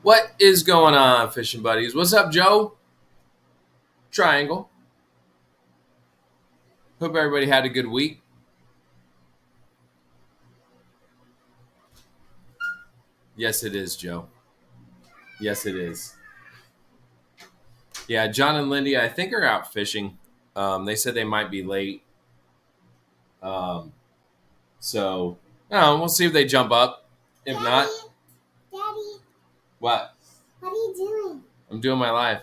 What is going on, fishing buddies? What's up, Joe? Triangle. Hope everybody had a good week. Yes, it is, Joe. Yes, it is. Yeah, John and Lindy, I think, are out fishing. They said they might be late. Um, so, we'll see if they jump up. If not, Daddy, what? what are you doing? I'm doing my live.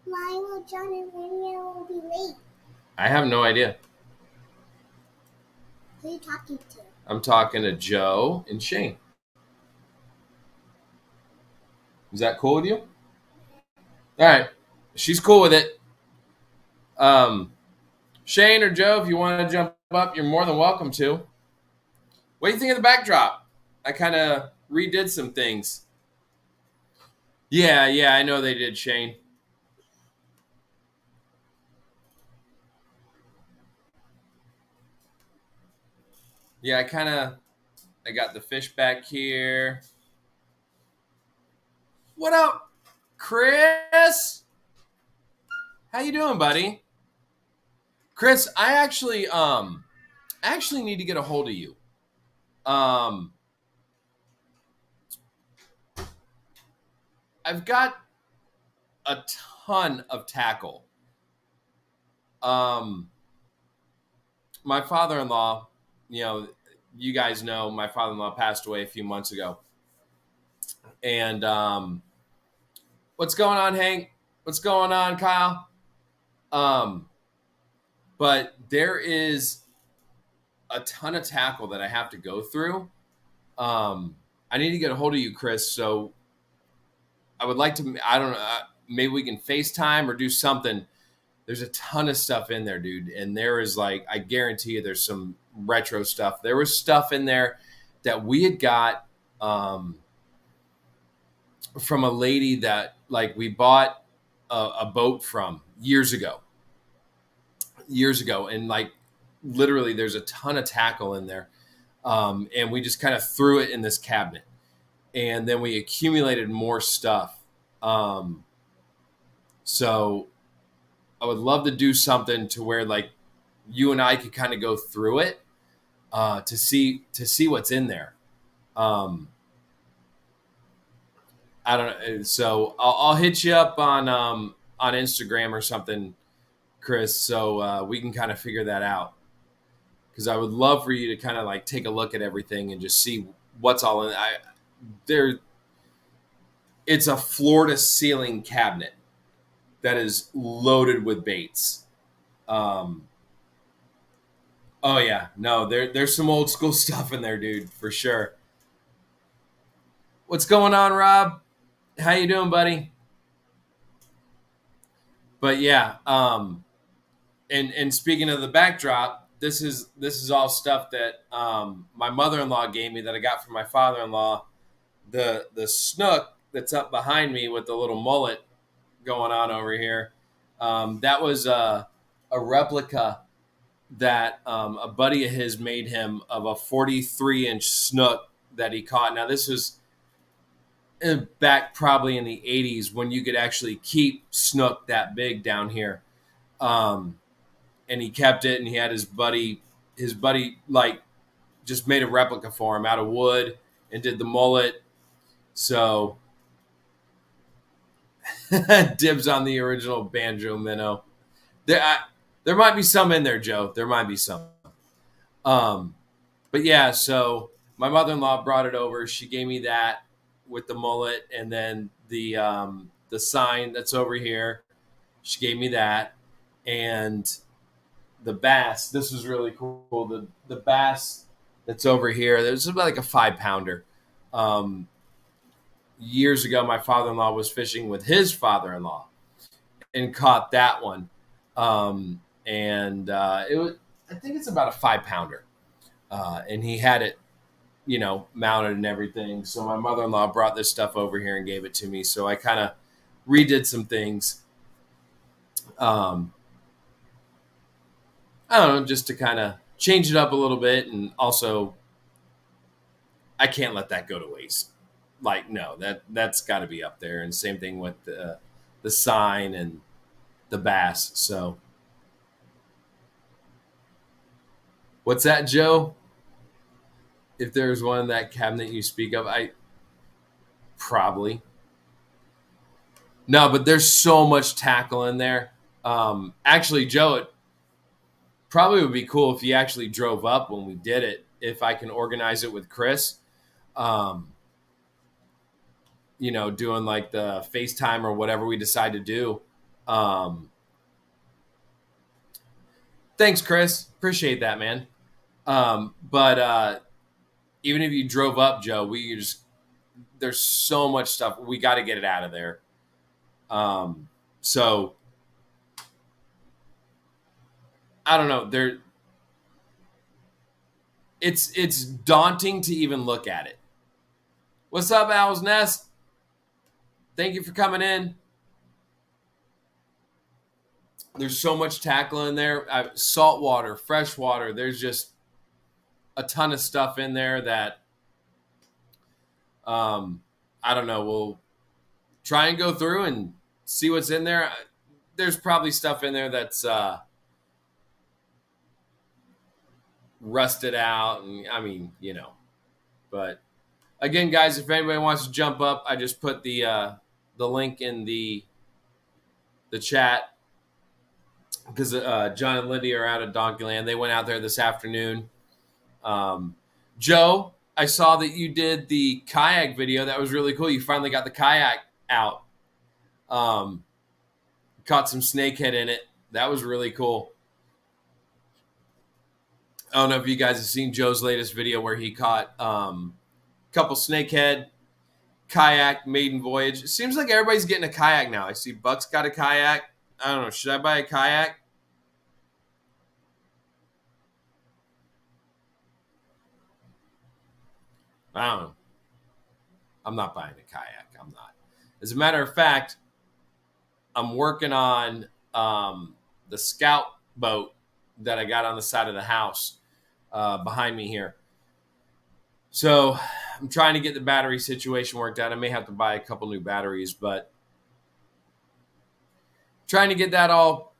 Why will John and Lydia be late? I have no idea. Who are you talking to? I'm talking to Joe and Shane. Is that cool with you? All right. She's cool with it. Shane or Joe, if you want to jump up, you're more than welcome to. What do you think of the backdrop? I kind of redid some things. Yeah, I know they did, Shane. Yeah, I got the fish back here. What up, Chris? How you doing, buddy? Chris, I actually need to get a hold of you. I've got a ton of tackle. My father-in-law, you guys know my father-in-law passed away a few months ago. And what's going on, Hank? What's going on, Kyle? But there is a ton of tackle that I have to go through. I need to get a hold of you, Chris. So I would like to, I don't know, maybe we can FaceTime or do something. There's a ton of stuff in there, dude. And there is I guarantee you there's some retro stuff. There was stuff in there that we had got from a lady that we bought a boat from years ago. And literally there's a ton of tackle in there. And we just kind of threw it in this cabinet. And then we accumulated more stuff. So I would love to do something to where you and I could kind of go through it to see what's in there. I don't know. So I'll hit you up on Instagram or something, Chris, so we can kind of figure that out. Because I would love for you to kind of take a look at everything and just see what's all in there. It's a floor to ceiling cabinet that is loaded with baits. Oh yeah, no, there's some old school stuff in there, dude, for sure. What's going on, Rob? How you doing, buddy? But yeah, and speaking of the backdrop, this is all stuff that my mother-in-law gave me that I got from my father-in-law. The snook that's up behind me with the little mullet going on over here, that was a replica that a buddy of his made him of a 43-inch snook that he caught. Now this was back probably in the 80s when you could actually keep snook that big down here. And he kept it, and he had his buddy just made a replica for him out of wood and did the mullet. So dibs on the original banjo minnow. There might be some in there, Joe. There might be some. But yeah, so my mother-in-law brought it over. She gave me that with the mullet, and then the sign that's over here. She gave me that, and the bass. This was really cool. The bass that's over here. There's about a 5-pounder. Years ago, my father-in-law was fishing with his father-in-law and caught that one. And it was, I think it's about a 5-pounder. And he had it, mounted and everything. So my mother-in-law brought this stuff over here and gave it to me. So I kind of redid some things. I don't know, just to kind of change it up a little bit. And also, I can't let that go to waste. like no, that's got to be up there. And same thing with the sign and the bass. So what's that, Joe? If there's one in that cabinet you speak of, I probably no, but there's so much tackle in there. Actually, Joe, it probably would be cool if you actually drove up when we did it. If I can organize it with Chris, um, doing like the FaceTime or whatever we decide to do. Um, Thanks, Chris. Appreciate that, man. But even if you drove up, Joe, there's so much stuff. We got to get it out of there. So I don't know. It's daunting to even look at it. What's up, Owl's Nest? Thank you for coming in. There's so much tackle in there. Salt water, fresh water. There's just a ton of stuff in there that I don't know. We'll try and go through and see what's in there. There's probably stuff in there that's rusted out, and I mean, But again, guys, if anybody wants to jump up, I just put the link in the chat because John and Lindy are out at Donkeyland. They went out there this afternoon. Joe, I saw that you did the kayak video. That was really cool. You finally got the kayak out. Caught some snakehead in it. That was really cool. I don't know if you guys have seen Joe's latest video where he caught a couple snakehead, kayak, maiden voyage. It seems like everybody's getting a kayak now. I see Buck's got a kayak. I don't know. Should I buy a kayak? I don't know. I'm not buying a kayak. I'm not. As a matter of fact, I'm working on the Scout boat that I got on the side of the house behind me here. So I'm trying to get the battery situation worked out. I may have to buy a couple new batteries, but trying to get that all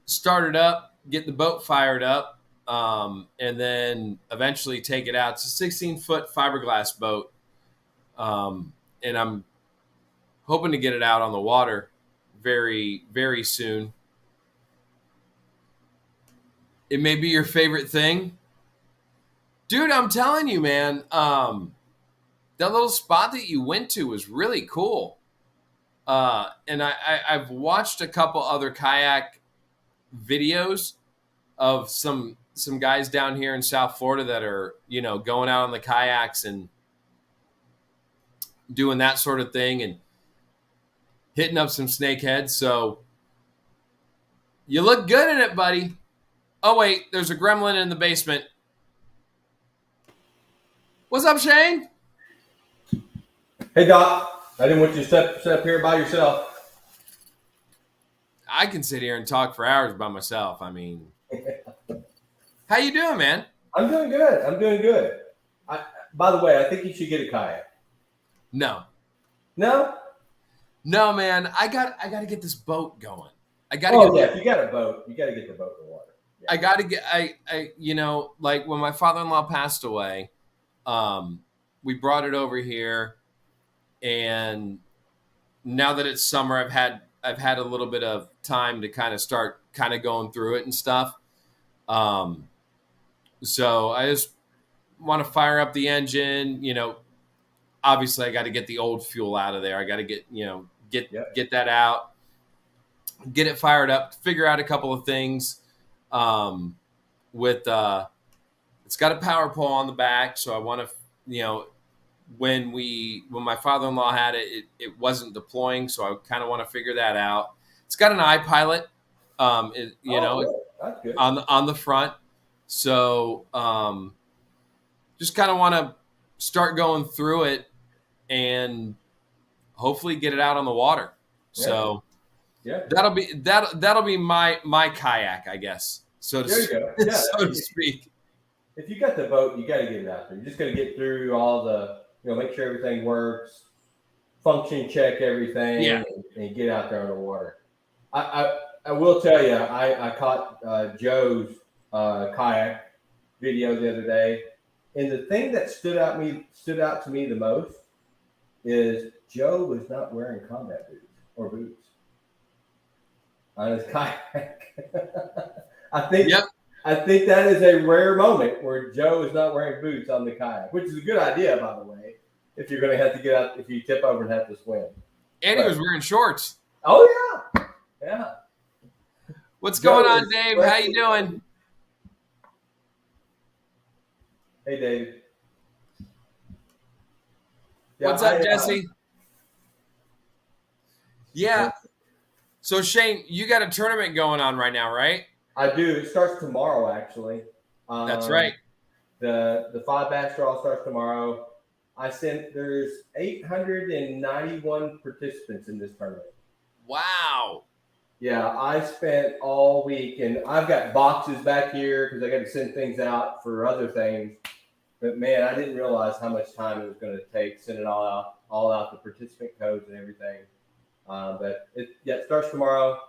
started up, get the boat fired up, and then eventually take it out. It's a 16-foot fiberglass boat, and I'm hoping to get it out on the water very, very soon. It may be your favorite thing. Dude, I'm telling you, man, that little spot that you went to was really cool. And I've watched a couple other kayak videos of some guys down here in South Florida that are, going out on the kayaks and doing that sort of thing and hitting up some snakeheads. So you look good in it, buddy. Oh, wait, there's a gremlin in the basement. What's up, Shane? Hey, Doc. I didn't want you to sit up here by yourself. I can sit here and talk for hours by myself. I mean, how you doing, man? I'm doing good. By the way, I think you should get a kayak. No, No? man. I got to get this boat going. If you got a boat, you got to get the boat in the water. Yeah. I got to get. Like when my father-in-law passed away, we brought it over here, and now that it's summer, I've had a little bit of time to kind of start kind of going through it and stuff. So I just want to fire up the engine. Obviously I got to get the old fuel out of there. I got to get get that out, get it fired up, figure out a couple of things. With it's got a power pole on the back, so I want to, when my father-in-law had it wasn't deploying, so I kind of want to figure that out. It's got an iPilot, That's good. on the front, so just kind of want to start going through it and hopefully get it out on the water. Yeah. So that'll be my kayak, I guess. So to speak. If you got the boat, you got to get it out there. You just got to get through all the make sure everything works, function check everything, Yeah. and get out there on the water. I will tell you, I caught Joe's kayak video the other day, and the thing that stood out to me the most is Joe was not wearing combat boots on his kayak. I think Yep. I think that is a rare moment where Joe is not wearing boots on the kayak, which is a good idea, by the way. If you're going to have to get out, if you tip over and have to swim. And he was wearing shorts. Oh yeah. What's Joe going on, is Dave? How flexing. you doing? Hey, Dave. Yeah, What's up, Jesse? Yeah. So Shane, you got a tournament going on right now, right? I do. It starts tomorrow, actually. That's right. The 5 bass draw starts tomorrow. There's 891 participants in this tournament. Wow. Yeah, I spent all week, and I've got boxes back here because I got to send things out for other things. But man, I didn't realize how much time it was going to take sending all out the participant codes and everything. But it starts tomorrow.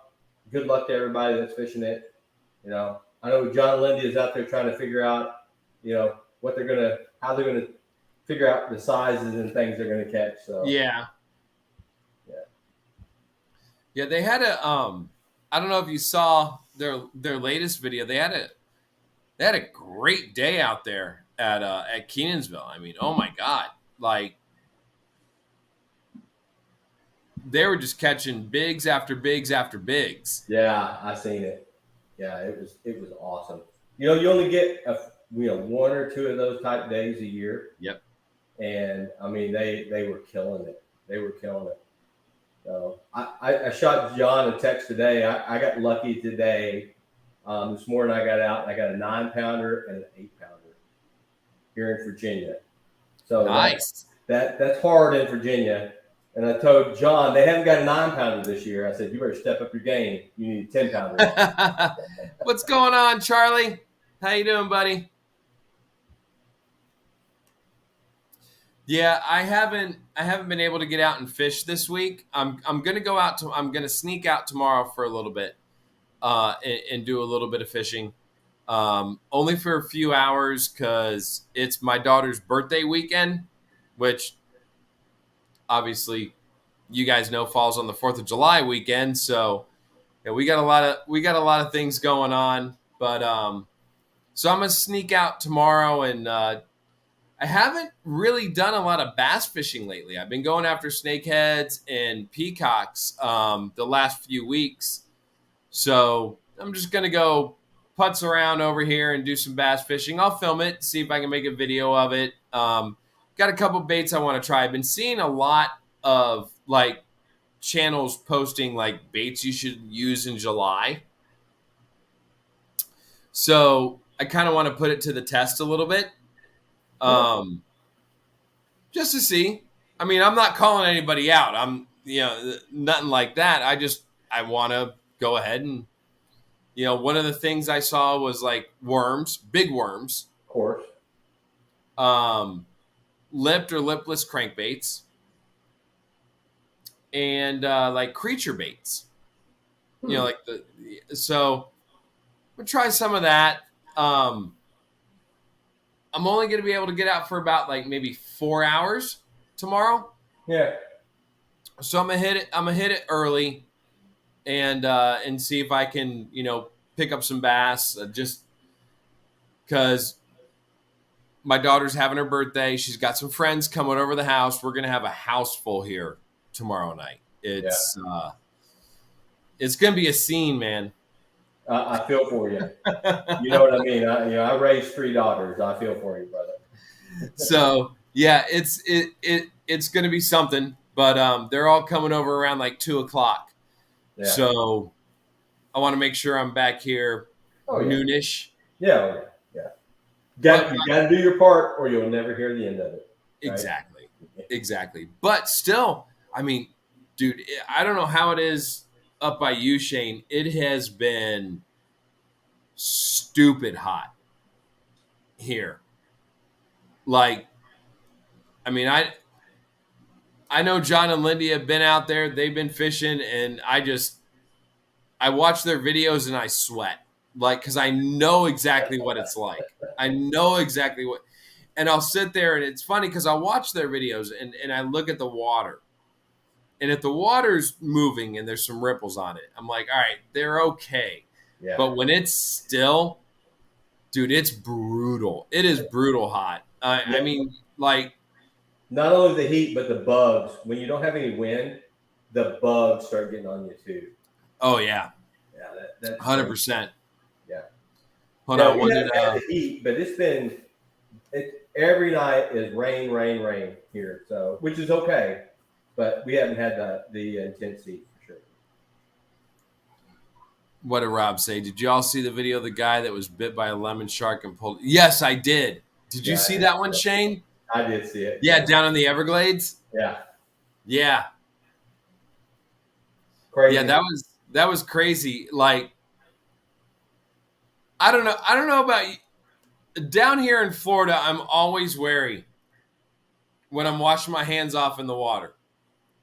Good luck to everybody that's fishing it. I know John Lindy is out there trying to figure out, how they're gonna figure out the sizes and things they're gonna catch. So yeah. They had a I don't know if you saw their latest video. They had a great day out there at Kenansville. I mean, oh my God, like they were just catching bigs after bigs after bigs. Yeah, I seen it. Yeah, it was awesome. You only get one or two of those type days a year. Yep. And I mean, they were killing it. They were killing it. So I shot John a text today. I got lucky today. This morning I got out and I got a 9-pounder and an 8-pounder here in Virginia. So nice. That's hard in Virginia. And I told John they haven't got a 9-pounder this year. I said, you better step up your game. You need a 10-pounder. What's going on, Charlie? How you doing, buddy? Yeah, I haven't been able to get out and fish this week. I'm gonna sneak out tomorrow for a little bit, and do a little bit of fishing, only for a few hours because it's my daughter's birthday weekend, which obviously you guys know falls on the 4th of July weekend. So yeah, we got a lot of things going on, but so I'm gonna sneak out tomorrow and. I haven't really done a lot of bass fishing lately. I've been going after snakeheads and peacocks the last few weeks. So I'm just going to go putz around over here and do some bass fishing. I'll film it, see if I can make a video of it. Got a couple baits I want to try. I've been seeing a lot of like channels posting like baits you should use in July. So I kind of want to put it to the test a little bit. Just to see. I mean, I'm not calling anybody out. I'm, nothing like that. I want to go ahead and, one of the things I saw was like worms, big worms. Of course. Lipped or lipless crankbaits. And like creature baits. So we'll try some of that. I'm only going to be able to get out for about like maybe 4 hours tomorrow. Yeah. So I'm gonna hit it early, and see if I can pick up some bass. Just because my daughter's having her birthday, she's got some friends coming over the house. We're gonna have a house full here tomorrow night. It's gonna be a scene, man. I feel for you. You know what I mean? I raised 3 daughters. I feel for you, brother. So yeah, it's going to be something. But they're all coming over around like 2:00. Yeah. So I want to make sure I'm back here noonish. Yeah. You got to do your part, or you'll never hear the end of it. Right? Exactly. But still, I mean, dude, I don't know how it is up by you, Shane. It has been stupid hot here. Like I mean, I know John and Lindy have been out there. They've been fishing, and I watch their videos and I sweat, like, because I know exactly what it's like. I know exactly what, and I'll sit there, and it's funny because I'll watch their videos and I look at the water, and if the water's moving and there's some ripples on it, I'm like, all right, they're okay. Yeah. But when it's still, dude, it's brutal. It is brutal hot. Yeah. I mean, like, Not only the heat, but the bugs. When you don't have any wind, the bugs start getting on you too. oh yeah, Yeah, that's 100%. Yeah. Hold Yeah, on, we what haven't did had the heat, but every night is rain, rain, rain here. So, which is okay, but we haven't had the intense heat for sure. what did Rob say? Did y'all see the video of the guy that was bit by a lemon shark and pulled? Yes, I did. Did you Yeah, see that one, Shane? I did see it. Yeah, down in the Everglades. Yeah. Yeah, Crazy. yeah, that was crazy. Like, I don't know about you. Down here in Florida, I'm always wary when I'm washing my hands off in the water,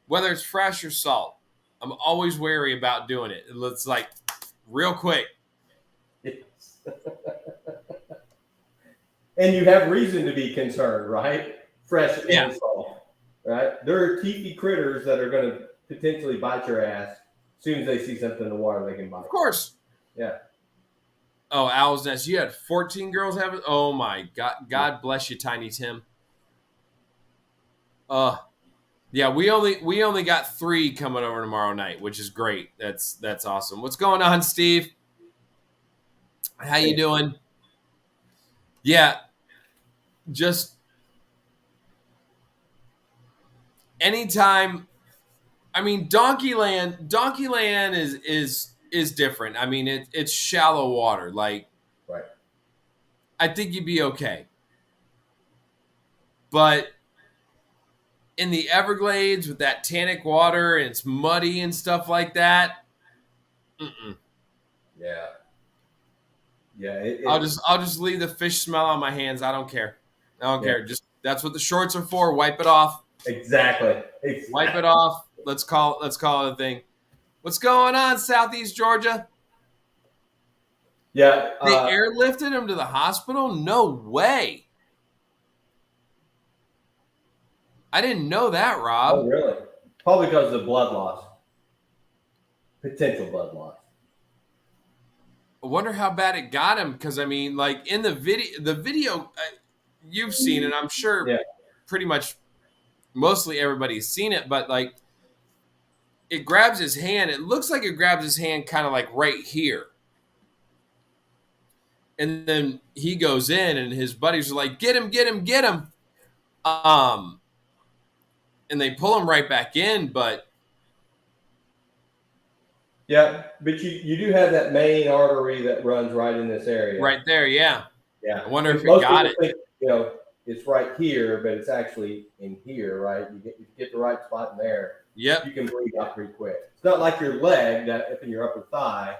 whether it's fresh or salt. I'm always wary about doing it. It's like real quick. Yes. And you have reason to be concerned, right? Fresh Yeah. and salt, right? There are teethy critters that are going to potentially bite your ass as soon as they see something in the water they can bite. Of course. Yeah. Oh, Owl's Nest. You had 14 girls have it? Oh, my God. God bless you, Tiny Tim. Yeah, we only got 3 coming over tomorrow night, which is great. That's awesome. What's going on, Steve? How you doing? Yeah, just anytime. I mean, Donkeyland is different. I mean, it's shallow water. Like, Right. I think you'd be okay. But in the Everglades with that tannic water and it's muddy and stuff like that, Yeah. Yeah. I'll just leave the fish smell on my hands. I don't care. I don't care. Just that's what the shorts are for. Wipe it off. Exactly. Wipe it off. Let's call it a thing. What's going on, Southeast Georgia? Yeah. They airlifted him to the hospital? No way. I didn't know that, Rob. Oh, really? Probably because of the blood loss. Potential blood loss. I wonder how bad it got him. Because I mean, like in the video, you've seen it. I'm sure. Yeah. Pretty much, mostly everybody's seen it. But like, it grabs his hand. It looks like it grabs his hand, kind of like right here. And then he goes in, and his buddies are like, "Get him! Get him! Get him!" And they pull him right back in, but. Yeah, but you do have that main artery that runs right in this area. Right there, yeah. Yeah. I wonder if Most it got it. people think, it's right here, but it's actually in here, right? You get the right spot in there. Yep. You can bleed out pretty quick. It's not like your leg, that up in your upper thigh,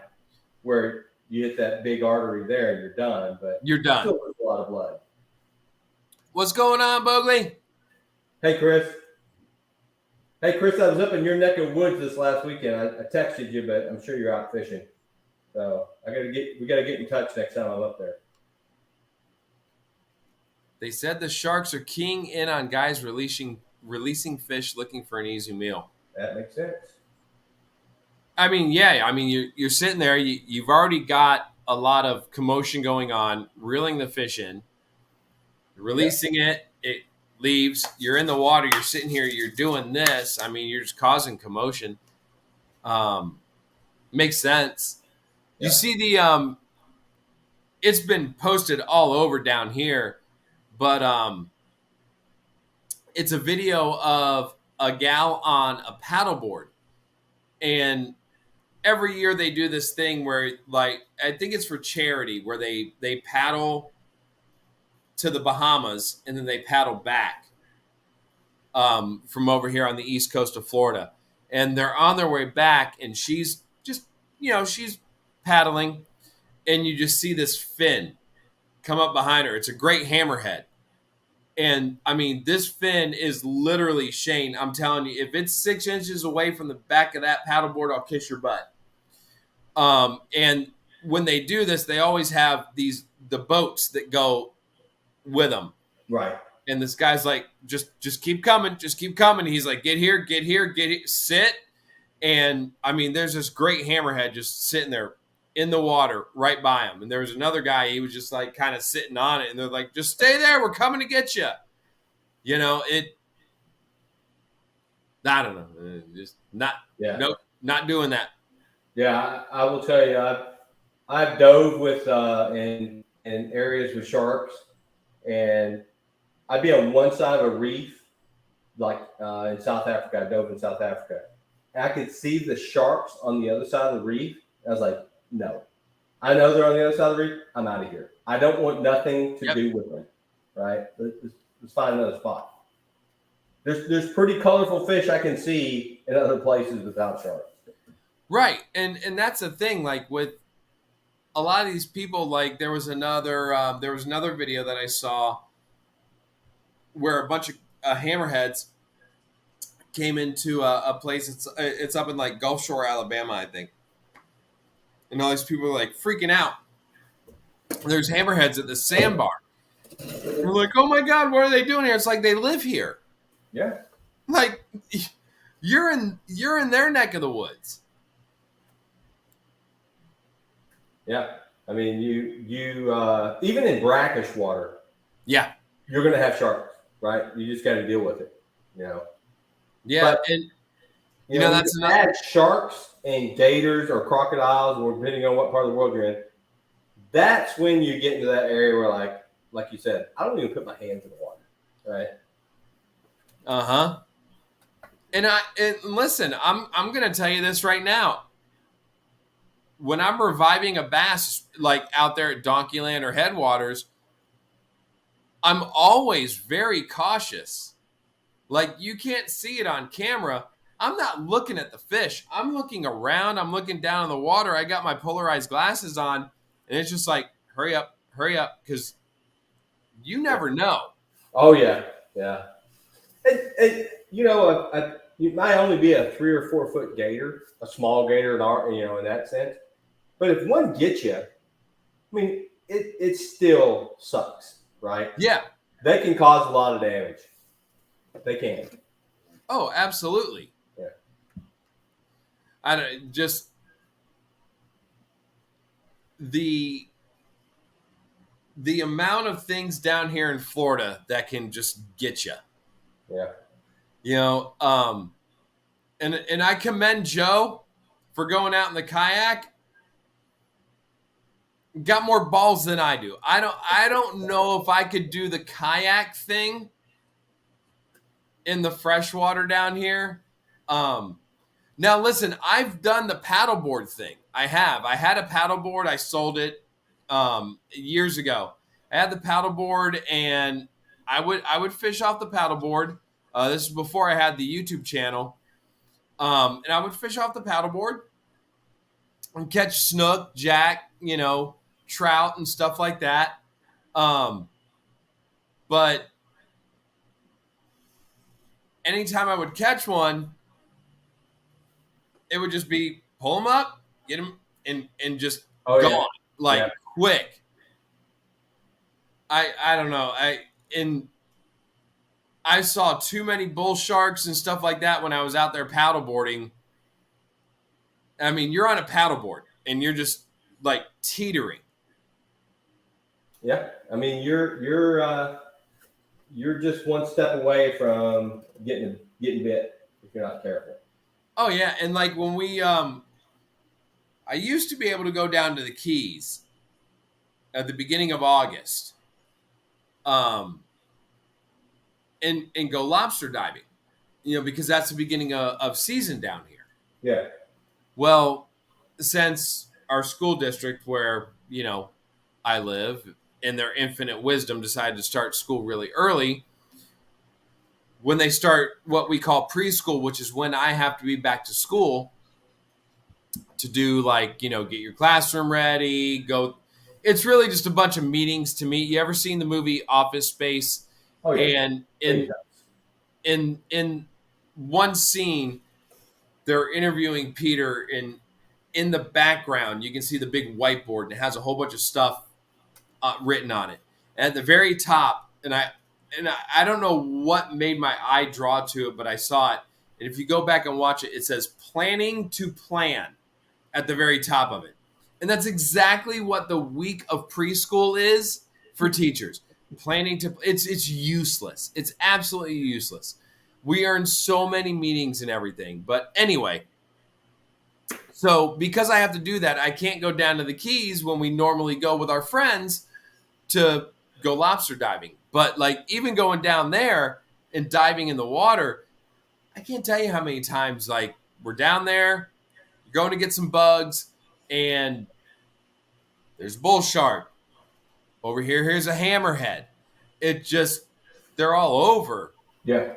where you hit that big artery there and you're done. But You're done. Still a lot of blood. What's going on, Bogley? Hey, Chris. I was up in your neck of woods this last weekend. I texted you, but I'm sure you're out fishing. So we gotta get in touch next time I'm up there. They said the Sharks are keying in on guys releasing fish looking for an easy meal. That makes sense. I mean, yeah. I mean, you're sitting there. You've already got a lot of commotion going on, reeling the fish in, releasing it. It leaves. You're in the water. You're sitting here. You're doing this. I mean, you're just causing commotion. Makes sense. Yeah. You see the it's been posted all over down here, but it's a video of a gal on a paddleboard, and every year they do this thing where, like, I think it's for charity, where they paddle to the Bahamas and then they paddle back from over here on the east coast of Florida, and they're on their way back, and she's just she's paddling, and you just see this fin come up behind her. It's a great hammerhead, And I mean, this fin is literally, Shane, I'm telling you, if it's 6 inches away from the back of that paddleboard, I'll kiss your butt. And when they do this, they always have the boats that go with them. Right. And this guy's like, just keep coming, just keep coming. He's like, get here, sit. And I mean, there's this great hammerhead just sitting there in the water right by him. And there was another guy, he was just like kind of sitting on it. And they're like, just stay there, we're coming to get you. You know, I don't know, just nope, not doing that. Yeah, I will tell you, I've dove with in areas with sharks, and I'd be on one side of a reef, like in South Africa. I dove in South Africa. I could see the sharks on the other side of the reef. I was like, no, I know they're on the other side of the reef. I'm out of here. I don't want nothing to do with them. Right? Let's find another spot. There's pretty colorful fish I can see in other places without sharks. Right, and that's the thing. Like with a lot of these people, like there was another video that I saw where a bunch of hammerheads came into a place. It's up in like Gulf Shore, Alabama, I think, and all these people are like freaking out. There's hammerheads at the sandbar. We're like, oh my god, what are they doing here? It's like they live here. Yeah, like you're in their neck of the woods. Yeah, I mean, you even in brackish water, yeah, you're going to have sharks, right? You just got to deal with it, you know. Yeah, but, and you know that's add sharks and gators or crocodiles, or depending on what part of the world you're in. That's when you get into that area where, like you said, I don't even put my hands in the water, right? And listen, I'm going to tell you this right now. When I'm reviving a bass, like out there at Donkeyland or Headwaters, I'm always very cautious. Like you can't see it on camera. I'm not looking at the fish. I'm looking around. I'm looking down in the water. I got my polarized glasses on, and it's just like, hurry up, because you never know. Oh yeah, yeah. And you know, it might only be a 3 or 4 foot gator, a small gator, you know, in that sense. But if one gets you, I mean, it still sucks, right? Yeah. They can cause a lot of damage. They can. Oh, absolutely. Yeah. I don't just the amount of things down here in Florida that can just get you. Yeah. You know, and I commend Joe for going out in the kayak. Got more balls than I do. I don't know if I could do the kayak thing in the freshwater down here. Now listen, I've done the paddleboard thing. I had a paddleboard. I sold it years ago. I had the paddleboard, and I would fish off the paddleboard. This is before I had the YouTube channel. And I would fish off the paddleboard and catch snook, jack, you know, trout and stuff like that. But anytime I would catch one, it would just be pull them up, get them, and just gone quick. I don't know. I saw too many bull sharks and stuff like that when I was out there paddleboarding. I mean, you're on a paddleboard and you're just like teetering. Yeah, I mean, you're just one step away from getting bit if you're not careful. Oh yeah, and like when we, I used to be able to go down to the Keys at the beginning of August, and go lobster diving, you know, because that's the beginning of season down here. Yeah. Well, since our school district where, you know, I live, in their infinite wisdom, decided to start school really early, when they start what we call preschool, which is when I have to be back to school to do, like, you know, get your classroom ready, go. It's really just a bunch of meetings to meet. You ever seen the movie Office Space? Oh yeah. And Many in times. in one scene, they're interviewing Peter, and in the background, you can see the big whiteboard, and it has a whole bunch of stuff written on it. And at the very top, and I don't know what made my eye draw to it, but I saw it. And if you go back and watch it, it says "planning to plan" at the very top of it. And that's exactly what the week of preschool is for teachers. Planning to it's useless. It's absolutely useless. We are in so many meetings and everything. But anyway, so because I have to do that, I can't go down to the Keys when we normally go with our friends to go lobster diving. But like even going down there and diving in the water, I can't tell you how many times like we're down there, you're going to get some bugs, and there's a bull shark. Over here, here's a hammerhead. It just they're all over. Yeah.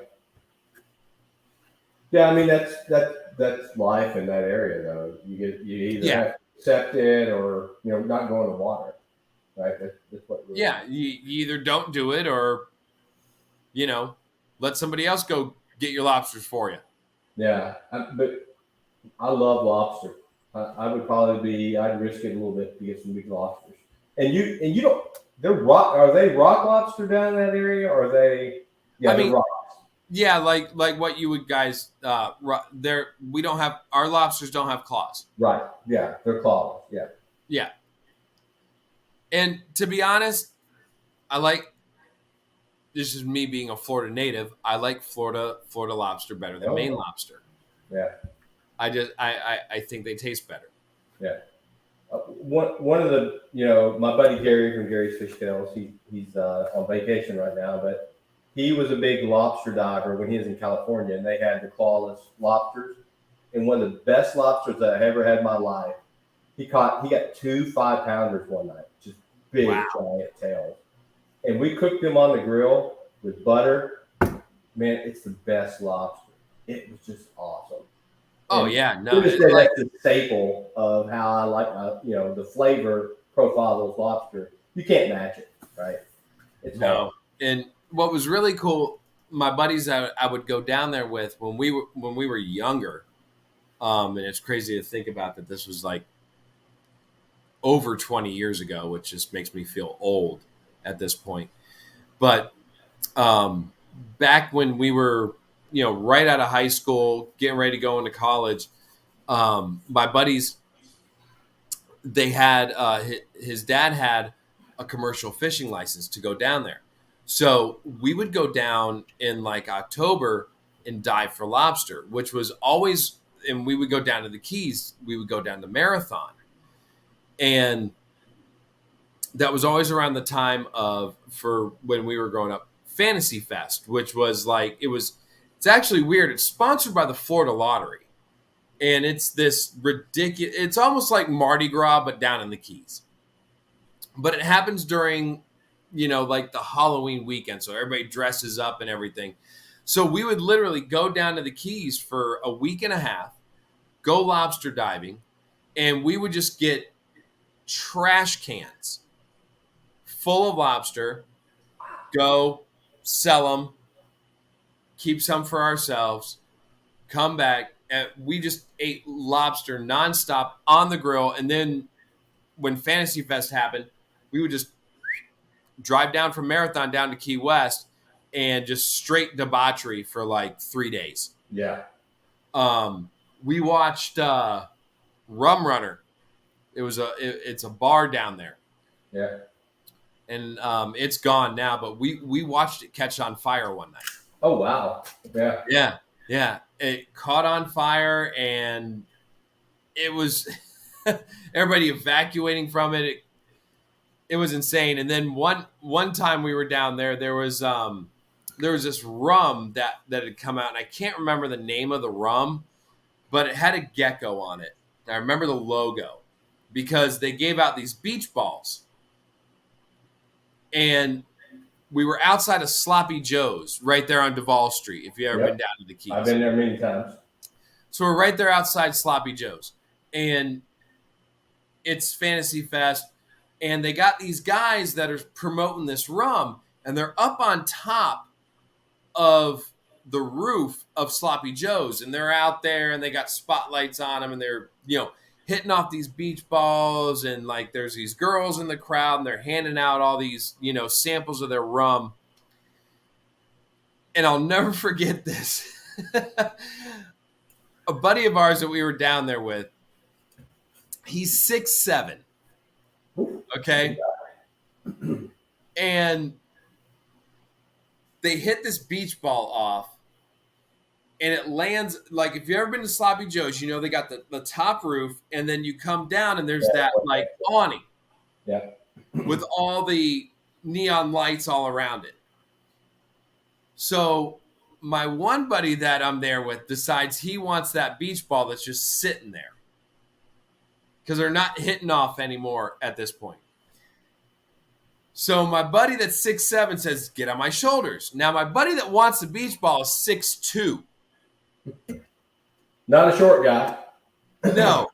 Yeah, I mean that's life in that area though. You either Yeah. have to accept it or not go in the water, right? That's what really. Yeah. You either don't do it or, you know, let somebody else go get your lobsters for you. Yeah, but I love lobster. I would probably be. I'd risk it a little bit to get some big lobsters. And you don't. They're rock. Are they rock lobster down in that area? Or are they? Yeah, I they're mean, rock. yeah, like what you would guys there we don't have our lobsters don't have claws. Right. Yeah, they're clawless. Yeah. Yeah. And to be honest, I like this is me being a Florida native. I like Florida lobster better than Oh, Maine lobster. yeah. I think they taste better. Yeah. One of the my buddy Gary from Gary's Fish Tales. He's on vacation right now, but he was a big lobster diver when he was in California, and they had the clawless lobsters. And one of the best lobsters that I ever had in my life. He got 2 5-pounders one night, just big Wow. giant tails, and we cooked them on the grill with butter. Man, it's the best lobster. It was just awesome. Oh And yeah, no, to this it's day, like that's the staple of how I like the flavor profile of those lobster. You can't match it, right? It's hard. no. And what was really cool, my buddies I would go down there with when we were younger, and it's crazy to think about that this was like over 20 years ago, which just makes me feel old at this point. But back when we were, right out of high school, getting ready to go into college, my buddies, they had his dad had a commercial fishing license to go down there. So we would go down in like October and dive for lobster, which was always, and we would go down to the Keys. We would go down to Marathon. And that was always around the time of, for when we were growing up, Fantasy Fest, which was like, it's actually weird. It's sponsored by the Florida Lottery. And it's this ridiculous, it's almost like Mardi Gras, but down in the Keys. But it happens during, like the Halloween weekend. So everybody dresses up and everything. So we would literally go down to the Keys for a week and a half, go lobster diving, and we would just get trash cans full of lobster, go sell them, keep some for ourselves, come back, and we just ate lobster nonstop on the grill. And then when Fantasy Fest happened, we would just drive down from Marathon down to Key West and just straight debauchery for like 3 days. Yeah. We watched Rum Runner. It's a bar down there. Yeah. And it's gone now, but we watched it catch on fire one night. Oh wow. Yeah. Yeah. It caught on fire, and it was everybody evacuating from it. It was insane. And then one time we were down there, there was this rum that had come out, and I can't remember the name of the rum, but it had a gecko on it. I remember the logo because they gave out these beach balls. And we were outside of Sloppy Joe's right there on Duval Street, if you've ever been down to the Keys. I've been there many times. So we're right there outside Sloppy Joe's. And it's Fantasy Fest. And they got these guys that are promoting this rum. and they're up on top of the roof of Sloppy Joe's, and they're out there and they got spotlights on them, and they're, hitting off these beach balls, and like there's these girls in the crowd and they're handing out all these, samples of their rum. And I'll never forget this. A buddy of ours that we were down there with, he's 6'7". Okay. And they hit this beach ball off, and it lands, like, if you've ever been to Sloppy Joe's, they got the top roof, and then you come down and there's that like awning with all the neon lights all around it. So my one buddy that I'm there with decides he wants that beach ball that's just sitting there, because they're not hitting off anymore at this point. So my buddy that's 6'7" says, "Get on my shoulders." Now my buddy that wants the beach ball is 6'2". Not a short guy. No.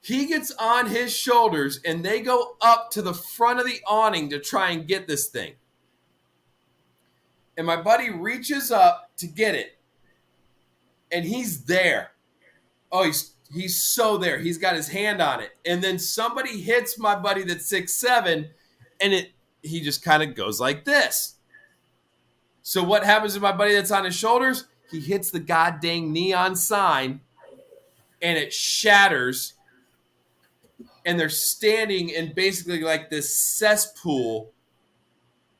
He gets on his shoulders, and they go up to the front of the awning to try and get this thing. And my buddy reaches up to get it, and he's there. Oh, he's so there. He's got his hand on it. And then somebody hits my buddy that's 6'7", and he just kind of goes like this. So what happens to my buddy that's on his shoulders? He hits the goddamn neon sign, and it shatters. And they're standing in basically like this cesspool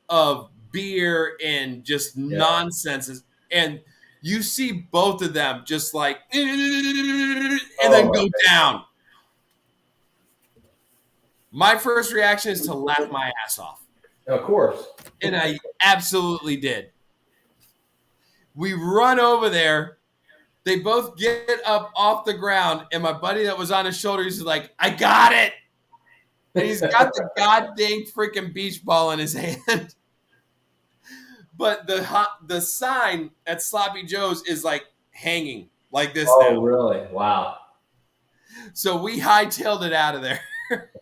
of beer and just nonsense. And you see both of them just like, and then go down. My first reaction is to laugh my ass off. Of course. And I absolutely did. We run over there. They both get up off the ground, and my buddy that was on his shoulder, he's like, "I got it." And he's got the goddamn freaking beach ball in his hand. But the sign at Sloppy Joe's is like hanging like this now. Oh, really? Wow. So we hightailed it out of there.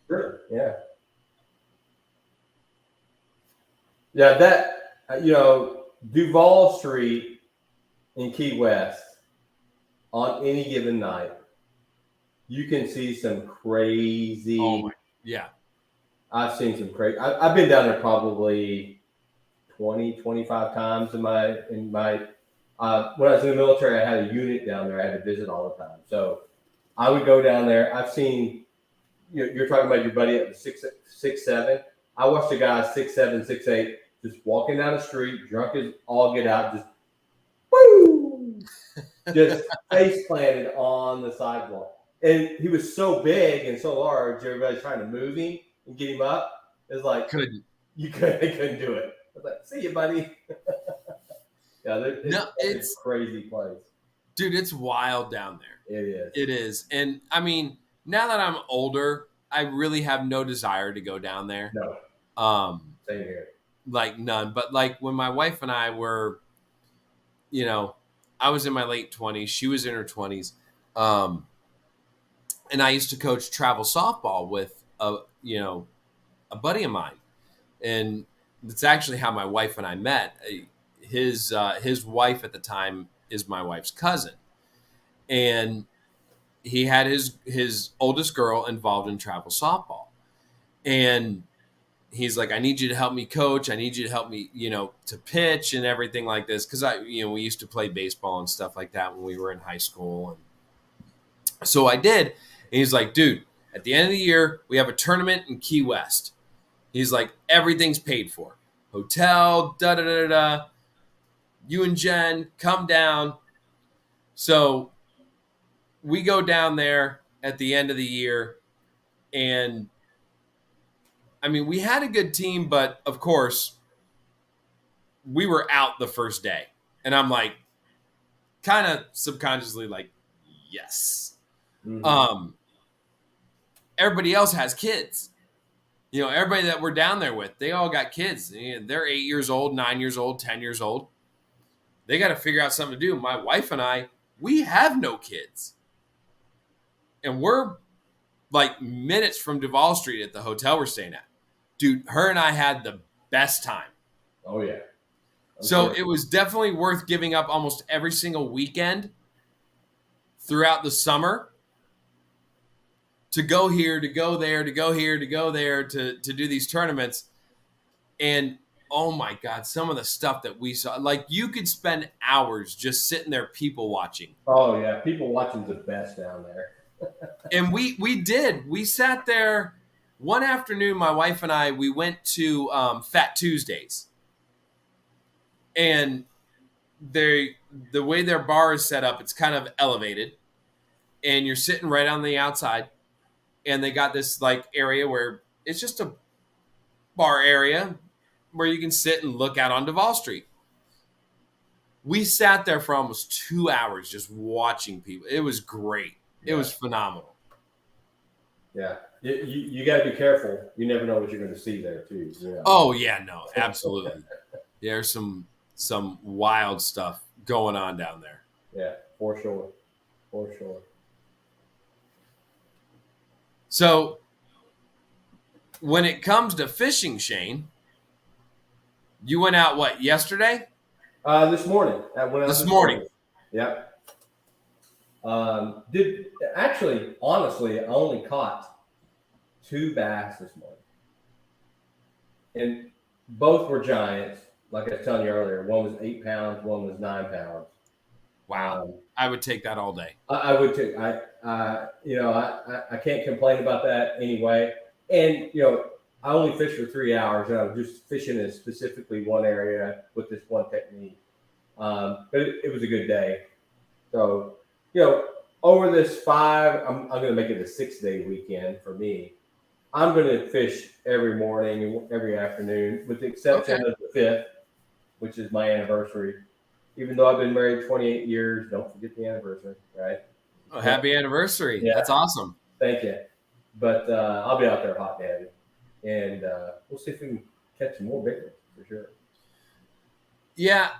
Sure. Yeah. Yeah, that, Duval Street in Key West, on any given night, you can see some crazy. Oh, yeah. I've seen some crazy. I've been down there probably 20, 25 times in my when I was in the military, I had a unit down there. I had to visit all the time. So I would go down there. I've seen, you're talking about your buddy at 6'7". I watched a guy 6'7", 6'8", just walking down the street, drunk as all get out, just woo, just face planted on the sidewalk. And he was so big and so large, everybody's trying to move him and get him up. It's like, they couldn't do it. I was like, "See you, buddy." Yeah, it's a crazy place. Dude, it's wild down there. It is. It is. And I mean, now that I'm older, I really have no desire to go down there. No. Same here. Like none. But like when my wife and I were, I was in my late 20s. She was in her 20s. And I used to coach travel softball with a buddy of mine. And that's actually how my wife and I met. His wife at the time is my wife's cousin. And he had his oldest girl involved in travel softball. And he's like, "I need you to help me coach. I need you to help me, to pitch and everything like this." Because we used to play baseball and stuff like that when we were in high school. And so I did. And he's like, "Dude, at the end of the year, we have a tournament in Key West." He's like, "Everything's paid for. Hotel, da-da-da-da-da. You and Jen, come down." So we go down there at the end of the year, and I mean, we had a good team, but of course, we were out the first day. And I'm like, kind of subconsciously like, yes. Mm-hmm. Everybody else has kids. Everybody that we're down there with, they all got kids. They're 8 years old, 9 years old, 10 years old. They got to figure out something to do. My wife and I, we have no kids. And we're like minutes from Duval Street at the hotel we're staying at. Dude, her and I had the best time. Oh yeah. I'm So sure. it was definitely worth giving up almost every single weekend throughout the summer to go here, to go there, to go here, to go there, to do these tournaments. And oh my God, some of the stuff that we saw, like you could spend hours just sitting there people watching. Oh yeah. People watching's the best down there. And we did. We sat there one afternoon, my wife and I, we went to Fat Tuesdays. And they the way their bar is set up, it's kind of elevated. And you're sitting right on the outside. And they got this like area where it's just a bar area where you can sit and look out on Duval Street. We sat there for almost 2 hours just watching people. It was great. It Yeah. was phenomenal. Yeah. You got to be careful. You never know what you're going to see there too. Yeah. Oh yeah, no, absolutely. There's some wild stuff going on down there. Yeah, for sure. For sure. So when it comes to fishing, Shane, you went out what yesterday? This morning. I went out This morning. Yeah. Did actually, honestly, I only caught 2 bass this morning, and both were giants. Like I was telling you earlier, one was 8 pounds, one was 9 pounds. Wow, I would take that all day. I would too. I can't complain about that anyway. And I only fished for 3 hours, and I was just fishing in specifically one area with this one technique. But it was a good day. So over this 5, I'm going to make it a 6-day weekend for me. I'm going to fish every morning and every afternoon, with the exception of the 5th, which is my anniversary. Even though I've been married 28 years, don't forget the anniversary, right? Oh, happy anniversary. Yeah. That's awesome. Thank you. But I'll be out there hot and heavy. And we'll see if we can catch some more big ones for sure. Yeah.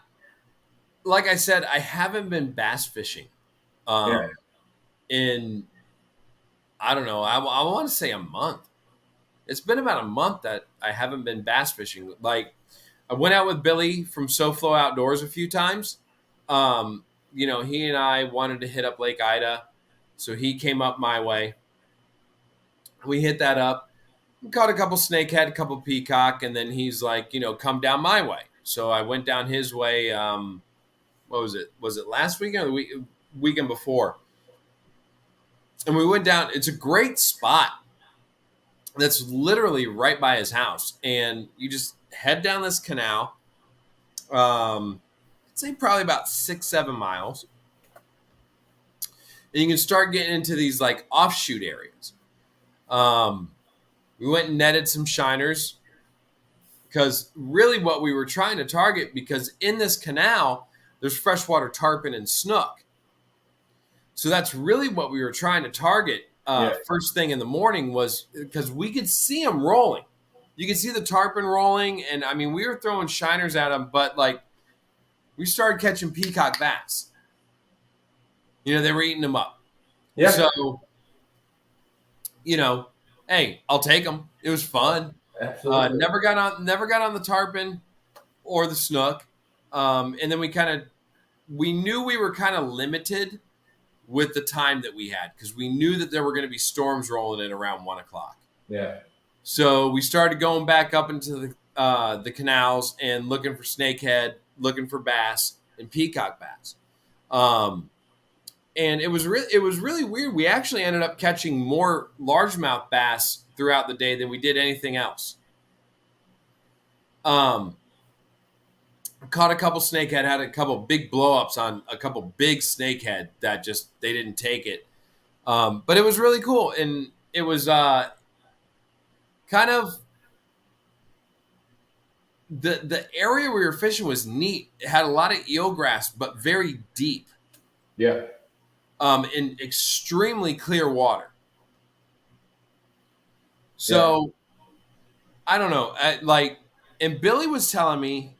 Like I said, I haven't been bass fishing in, I don't know, I want to say a month. It's been about a month that I haven't been bass fishing. Like, I went out with Billy from SoFlo Outdoors a few times. He and I wanted to hit up Lake Ida, so he came up my way. We hit that up, caught a couple snakehead, a couple peacock, and then he's like, come down my way. So I went down his way. What was it? Was it last weekend or the weekend before? And we went down. It's a great spot. That's literally right by his house, and you just head down this canal. I'd say probably about 6-7 miles, and you can start getting into these like offshoot areas. We went and netted some shiners because really what we were trying to target, because in this canal there's freshwater tarpon and snook, so that's really what we were trying to target. First thing in the morning, was because we could see them rolling. You could see the tarpon rolling, and I mean, we were throwing shiners at them, but like we started catching peacock bass. They were eating them up. Yeah. So, hey, I'll take them. It was fun. Absolutely. Never got on the tarpon or the snook, and then we knew we were kind of limited with the time that we had, because we knew that there were going to be storms rolling in around 1:00. Yeah. So we started going back up into the canals and looking for snakehead, looking for bass and peacock bass. And it was really weird. We actually ended up catching more largemouth bass throughout the day than we did anything else. Caught a couple snakehead, had a couple big blow-ups on a couple big snakehead that just, they didn't take it. But it was really cool. And it was kind of, the area we were fishing was neat. It had a lot of eelgrass, but very deep. Yeah. In extremely clear water. So, I don't know. And Billy was telling me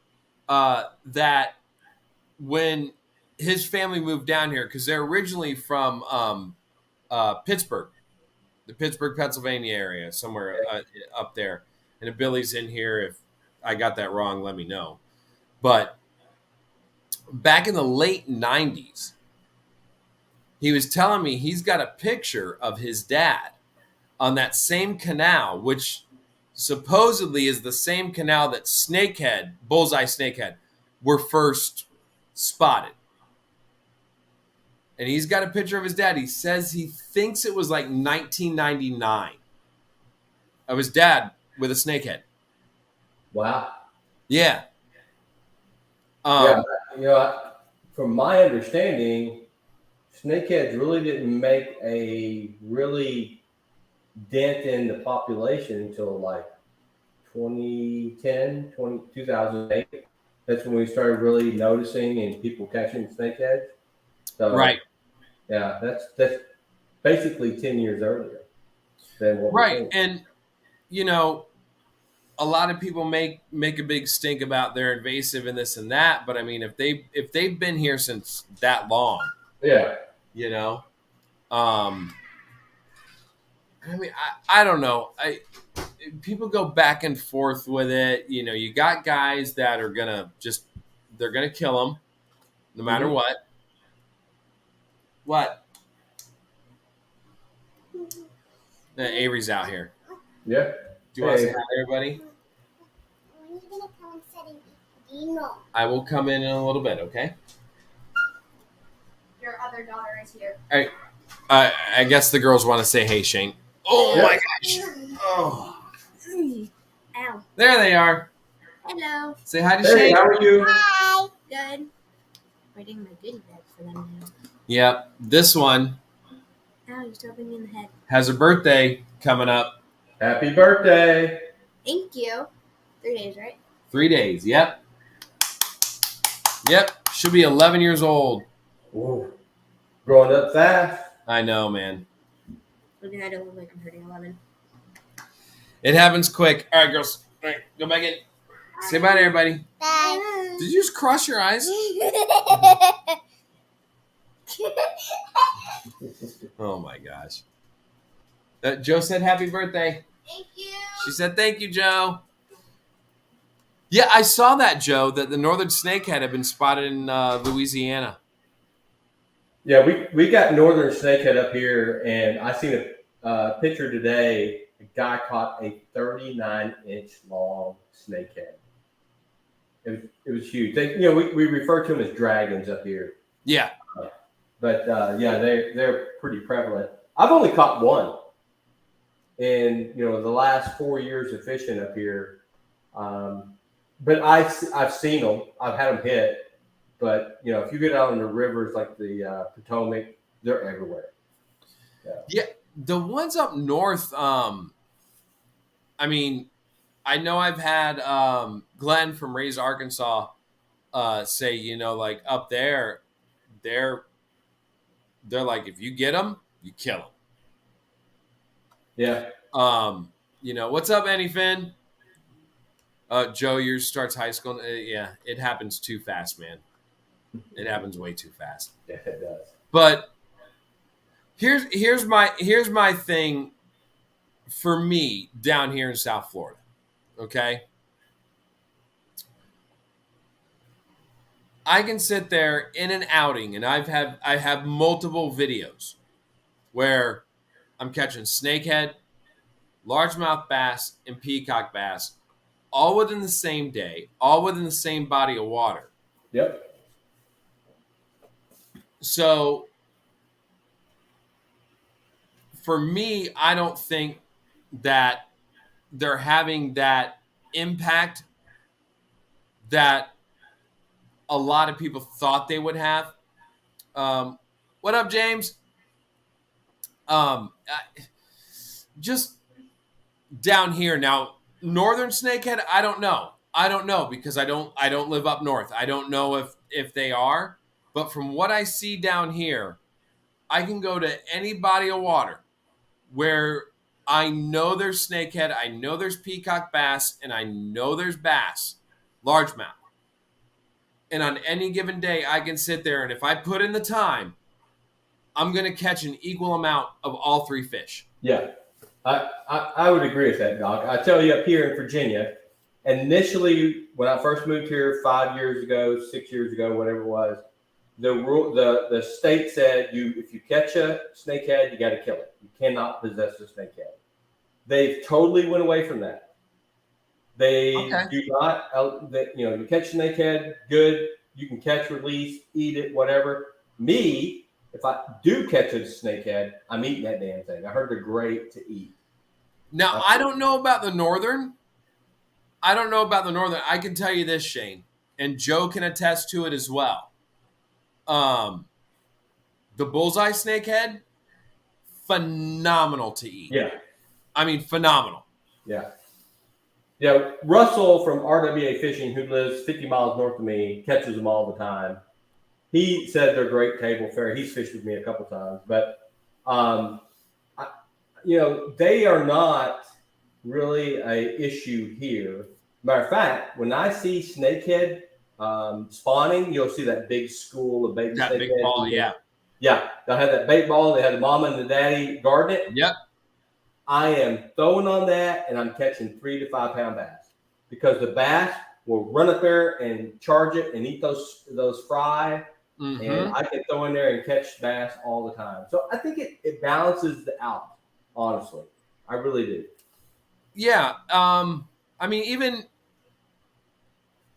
that when his family moved down here, because they're originally from Pittsburgh, the Pittsburgh, Pennsylvania area, somewhere up there. And if Billy's in here, if I got that wrong, let me know. But back in the late 90s, he was telling me he's got a picture of his dad on that same canal, which supposedly is the same canal that bullseye snakehead, were first spotted. And he's got a picture of his dad. He says he thinks it was like 1999 of his dad with a snakehead. Wow. Yeah. Yeah, from my understanding, snakeheads really didn't make a really dent in the population until like 2008. That's when we started really noticing and people catching snakeheads. So, Right. Yeah, that's basically 10 years earlier than what we Right. think. And, a lot of people make a big stink about they're invasive and this and that. But I mean, if they've been here since that long, Yeah. I mean, I don't know. People go back and forth with it. You got guys that are they're gonna kill them no matter what. What? Avery's out here. Yeah. Do you want to say hi to everybody? When are you gonna come and sit and eat? Do you know? I will come in a little bit. Okay. Your other daughter is here. All right. I guess the girls want to say hey, Shane. Oh my gosh. Oh. Ow. There they are. Hello. Say hi to Hey, Shane. how are you? Hi. Good. Waiting my goodie bag for them now. Yep. This one Ow, you're still hitting me in the head. has a birthday coming up. Happy birthday. Thank you. 3 days, right? 3 days. Yep. She'll be 11 years old. Ooh. Growing up fast. I know, man. Looking at it look like I'm hurting 11. It happens quick. All right, girls. All right, go back in. Say bye to everybody. Bye. Did you just cross your eyes? Oh my gosh. Joe said happy birthday. Thank you. She said thank you, Joe. Yeah, I saw that, Joe, that the northern snakehead had been spotted in Louisiana. Yeah, we got northern snakehead up here, and I seen a picture today. A guy caught a 39-inch long snakehead. It was huge. We refer to them as dragons up here. Yeah. But they're pretty prevalent. I've only caught one in the last 4 years of fishing up here. But I've seen them. I've had them hit. But if you get out in the rivers like the Potomac, they're everywhere. Yeah, the ones up north. I mean, I know I've had Glenn from Ray's, Arkansas, say like up there, they're like, if you get them, you kill them. Yeah. What's up, Annie Finn? Joe, yours starts high school. Yeah, it happens too fast, man. It happens way too fast. Yeah, it does. But here's my thing for me down here in South Florida. Okay? I can sit there in an outing, and I have multiple videos where I'm catching snakehead, largemouth bass, and peacock bass, all within the same day, all within the same body of water. Yep. So for me, I don't think that they're having that impact that a lot of people thought they would have. What up, James? Just down here now, northern snakehead. I don't know because I don't live up north. I don't know if they are, but from what I see down here, I can go to any body of water where I know there's snakehead, I know there's peacock bass, and I know there's bass, largemouth. And on any given day, I can sit there, and if I put in the time, I'm going to catch an equal amount of all three fish. Yeah, I would agree with that, Doc. I tell you, up here in Virginia, initially, when I first moved here 5 years ago, 6 years ago, whatever it was, the state said if you catch a snakehead, you got to kill it. You cannot possess a snakehead. They've totally went away from that. They do not. You catch a snakehead, good. You can catch, release, eat it, whatever. Me, if I do catch a snakehead, I'm eating that damn thing. I heard they're great to eat. Now, I don't know about the northern. I can tell you this, Shane, and Joe can attest to it as well. The bullseye snakehead, phenomenal to eat. Yeah. I mean, phenomenal. Yeah. Yeah. Russell from RWA Fishing, who lives 50 miles north of me, catches them all the time. He said they're great table fare. He's fished with me a couple times, but they are not really a issue here. Matter of fact, when I see snakehead spawning, you'll see that big school of baby That snakehead. big ball, yeah. Yeah, they'll have that bait ball. They have the mama and the daddy guarding it. Yep. I am throwing on that, and I'm catching 3 to 5 pound bass because the bass will run up there and charge it and eat those fry. Mm-hmm. And I can throw in there and catch bass all the time. So I think it balances out, honestly. I really do. Yeah. I mean, even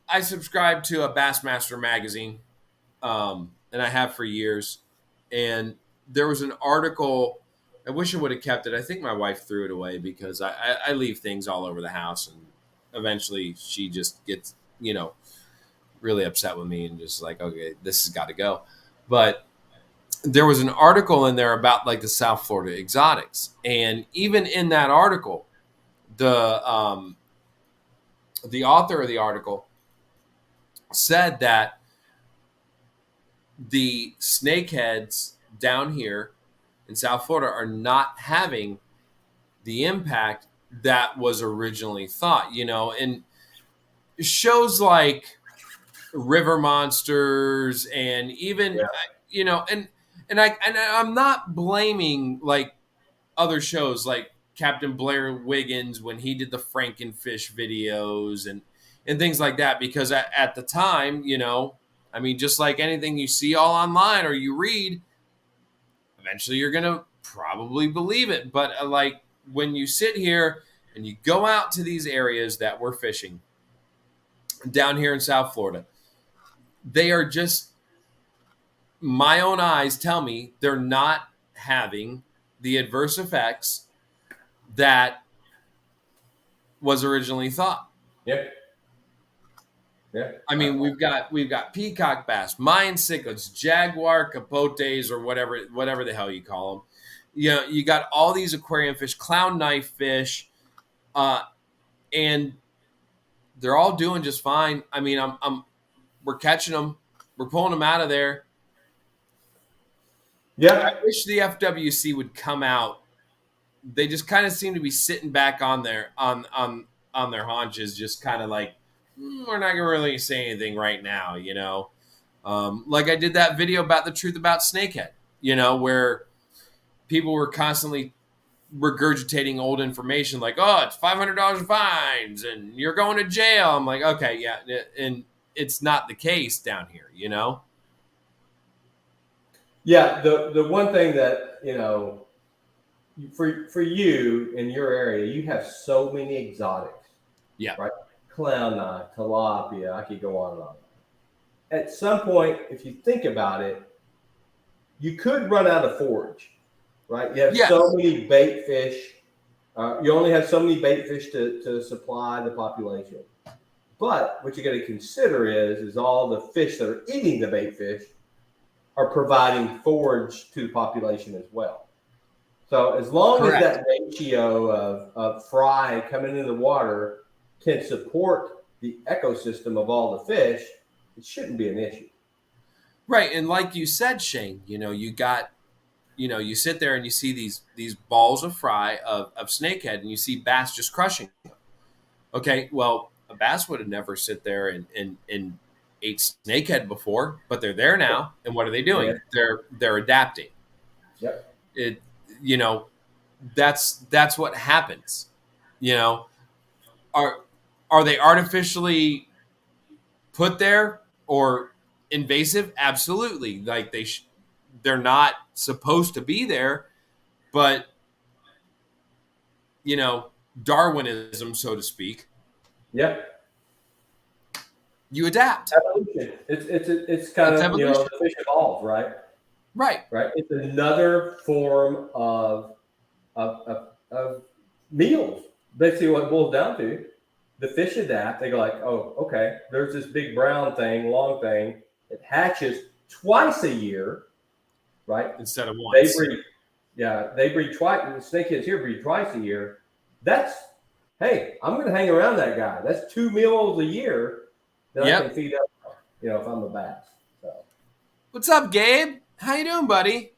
I subscribe to a Bassmaster magazine, and I have for years. And there was an article. I wish I would have kept it. I think my wife threw it away because I leave things all over the house, and eventually she just gets, really upset with me and just like, okay, this has got to go. But there was an article in there about like the South Florida exotics, and even in that article, the author of the article said that the snakeheads down here in South Florida are not having the impact that was originally thought, and shows like River Monsters and even, and I'm not blaming like other shows like Captain Blair Wiggins when he did the Frankenfish videos and things like that, because at the time, I mean, just like anything you see all online or you read, eventually you're going to probably believe it. But like when you sit here and you go out to these areas that we're fishing down here in South Florida, they are just, my own eyes tell me they're not having the adverse effects that was originally thought. Yep. Yeah. I mean, we've got peacock bass, Mayan cichlids, jaguar capotes, or whatever the hell you call them. You got all these aquarium fish, clown knife fish, and they're all doing just fine. I mean, we're catching them, we're pulling them out of there. Yeah. I wish the FWC would come out. They just kind of seem to be sitting back on their haunches, just kind of like, we're not gonna really say anything right now, like I did that video about the truth about snakehead, where people were constantly regurgitating old information like, oh, it's $500 in fines and you're going to jail. I'm like, okay, yeah, and it's not the case down here, Yeah, the one thing that, for you in your area, you have so many exotics. Yeah. Right? Clown knife, tilapia, I could go on and on. At some point, if you think about it, you could run out of forage, right? You have so many bait fish. You only have so many bait fish to supply the population. But what you got to consider is all the fish that are eating the bait fish are providing forage to the population as well. So as long as that ratio of fry coming into the water can support the ecosystem of all the fish, it shouldn't be an issue. Right. And like you said, Shane, you got, you sit there and you see these balls of fry of snakehead and you see bass just crushing them. Okay, well, a bass would have never sit there and ate snakehead before, but they're there now. And what are they doing? Yeah. They're adapting. Yep. That's what happens. Are they artificially put there or invasive? Absolutely. Like they're not supposed to be there, but Darwinism, so to speak, Yep. you adapt. Evolution. It's kind It's of evolution. the fish evolved, right? Right. Right. It's another form of meals. Basically, what it boils down to, the fish adapt. They go like, oh, okay. There's this big brown thing, long thing. It hatches twice a year, right? Instead of They once. breed. Yeah, they breed twice. The snakeheads here breed twice a year. Hey, I'm going to hang around that guy. That's 2 meals a year that I can feed up. If I'm a bass. So. What's up, Gabe? How you doing, buddy?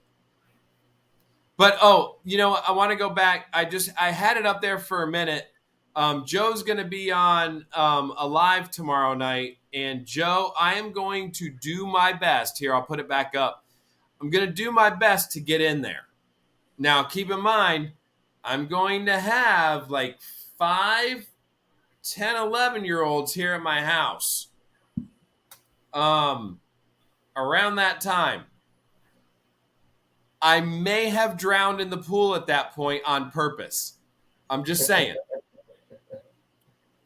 But I want to go back. I had it up there for a minute. Joe's going to be on a live tomorrow night, and Joe, I am going to do my best. Here, I'll put it back up. I'm going to do my best to get in there. Now, keep in mind, I'm going to have like 5, 10, 11-year-olds here at my house. Around that time. I may have drowned in the pool at that point on purpose. I'm just saying.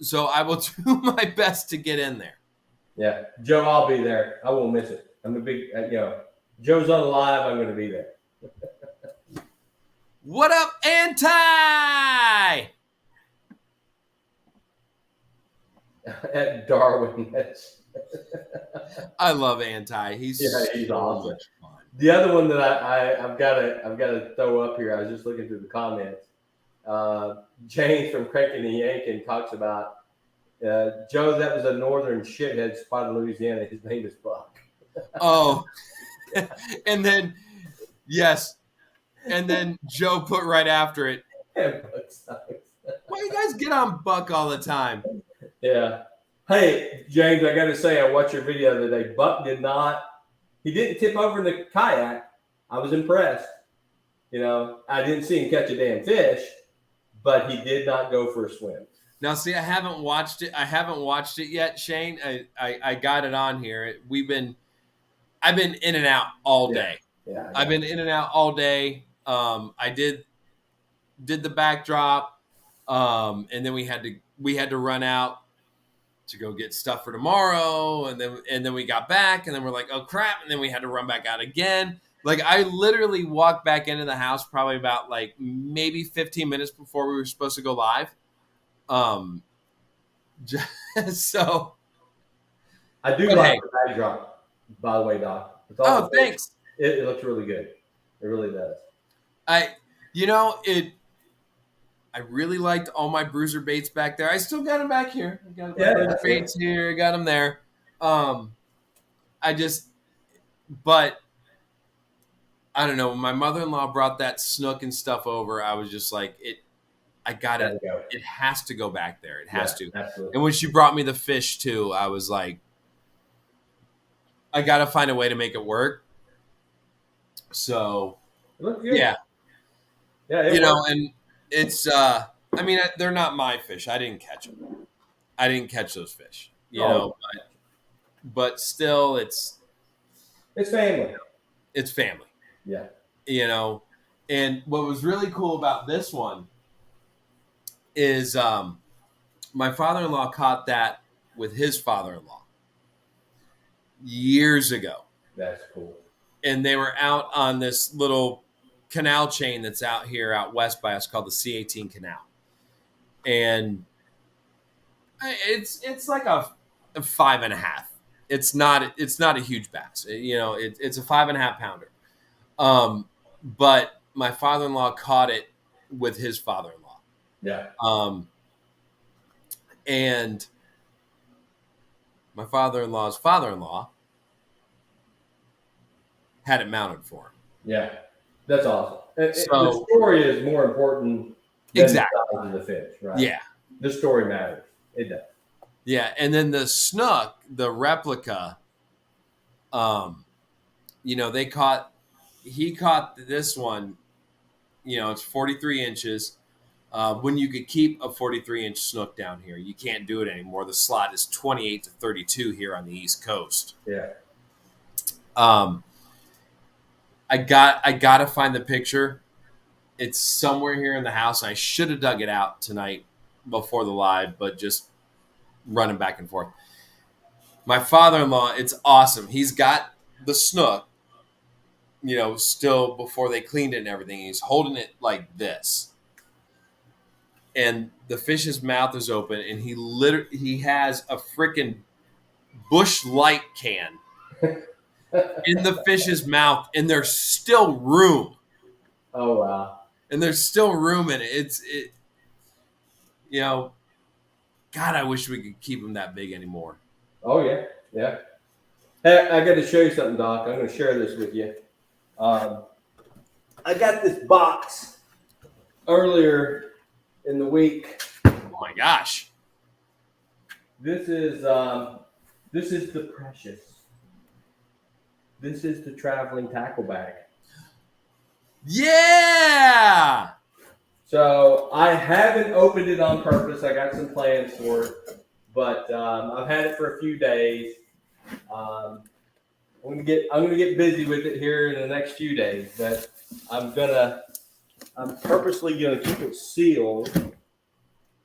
So I will do my best to get in there. Yeah, Joe, I'll be there. I won't miss it. I'm a big, Joe's on live. I'm going to be there. What up, Anti? At Darwin. I love Anti. He's awesome. Much fun. The other one that I've got to throw up here. I was just looking through the comments. James from Crankin' and Yankin talks about Joe. That was a northern shithead spot in Louisiana. His name is Buck. Oh, and then yes, and then Joe put right after it. Why you guys get on Buck all the time? Yeah. Hey, James, I got to say, I watched your video the other day. Buck he didn't tip over in the kayak. I was impressed. I didn't see him catch a damn fish, but he did not go for a swim. Now, see, I haven't watched it yet, Shane. I got it on here. I've been in and out all day. Yeah. I've been in and out all day. I did the backdrop, and then we had to run out to go get stuff for tomorrow, and then we got back, and then we're like, oh crap, and then we had to run back out again. Like I literally walked back into the house probably about like maybe 15 minutes before we were supposed to go live. So I do like the backdrop, by the way, Doc. Thanks. It looks really good. It really does. I really liked all my Bruiser baits back there. I still got them back here. I got my Bruiser baits here. I got them there. But I don't know. When my mother-in-law brought that snook and stuff over, I was just like, it has to go back there. It has to. Absolutely. And when she brought me the fish too, I was like, I got to find a way to make it work. So, yeah. Yeah. And it's, they're not my fish. I didn't catch them. I didn't catch those fish, but still it's family. It's family. Yeah. And what was really cool about this one is my father-in-law caught that with his father-in-law years ago. That's cool. And they were out on this little canal chain that's out west by us called the C18 Canal. And it's like a 5.5. It's not a huge bass. It's a 5.5 pounder. But my father-in-law caught it with his father-in-law. Yeah. And my father-in-law's father-in-law had it mounted for him. Yeah. That's awesome. So, the story is more important than the size of the fish, right? Yeah. The story matters. It does. Yeah. And then the snook, the replica, he caught this one, it's 43 inches. when you could keep a 43-inch snook down here. You can't do it anymore. The slot is 28 to 32 here on the East Coast. Yeah. I got to find the picture. It's somewhere here in the house. I should have dug it out tonight before the live, but just running back and forth. My father-in-law, it's awesome. He's got the snook, still before they cleaned it and everything. He's holding it like this. And the fish's mouth is open, and he has a freaking Bush Light can in the fish's mouth, and there's still room. Oh wow! And there's still room in it. God, I wish we could keep them that big anymore. Oh yeah, yeah. Hey, I got to show you something, Doc. I'm going to share this with you. I got this box earlier in the week. Oh my gosh! This is the Precious. This is the traveling tackle bag. Yeah. So I haven't opened it on purpose. I got some plans for it, but I've had it for a few days. I'm gonna get busy with it here in the next few days, but I'm purposely gonna keep it sealed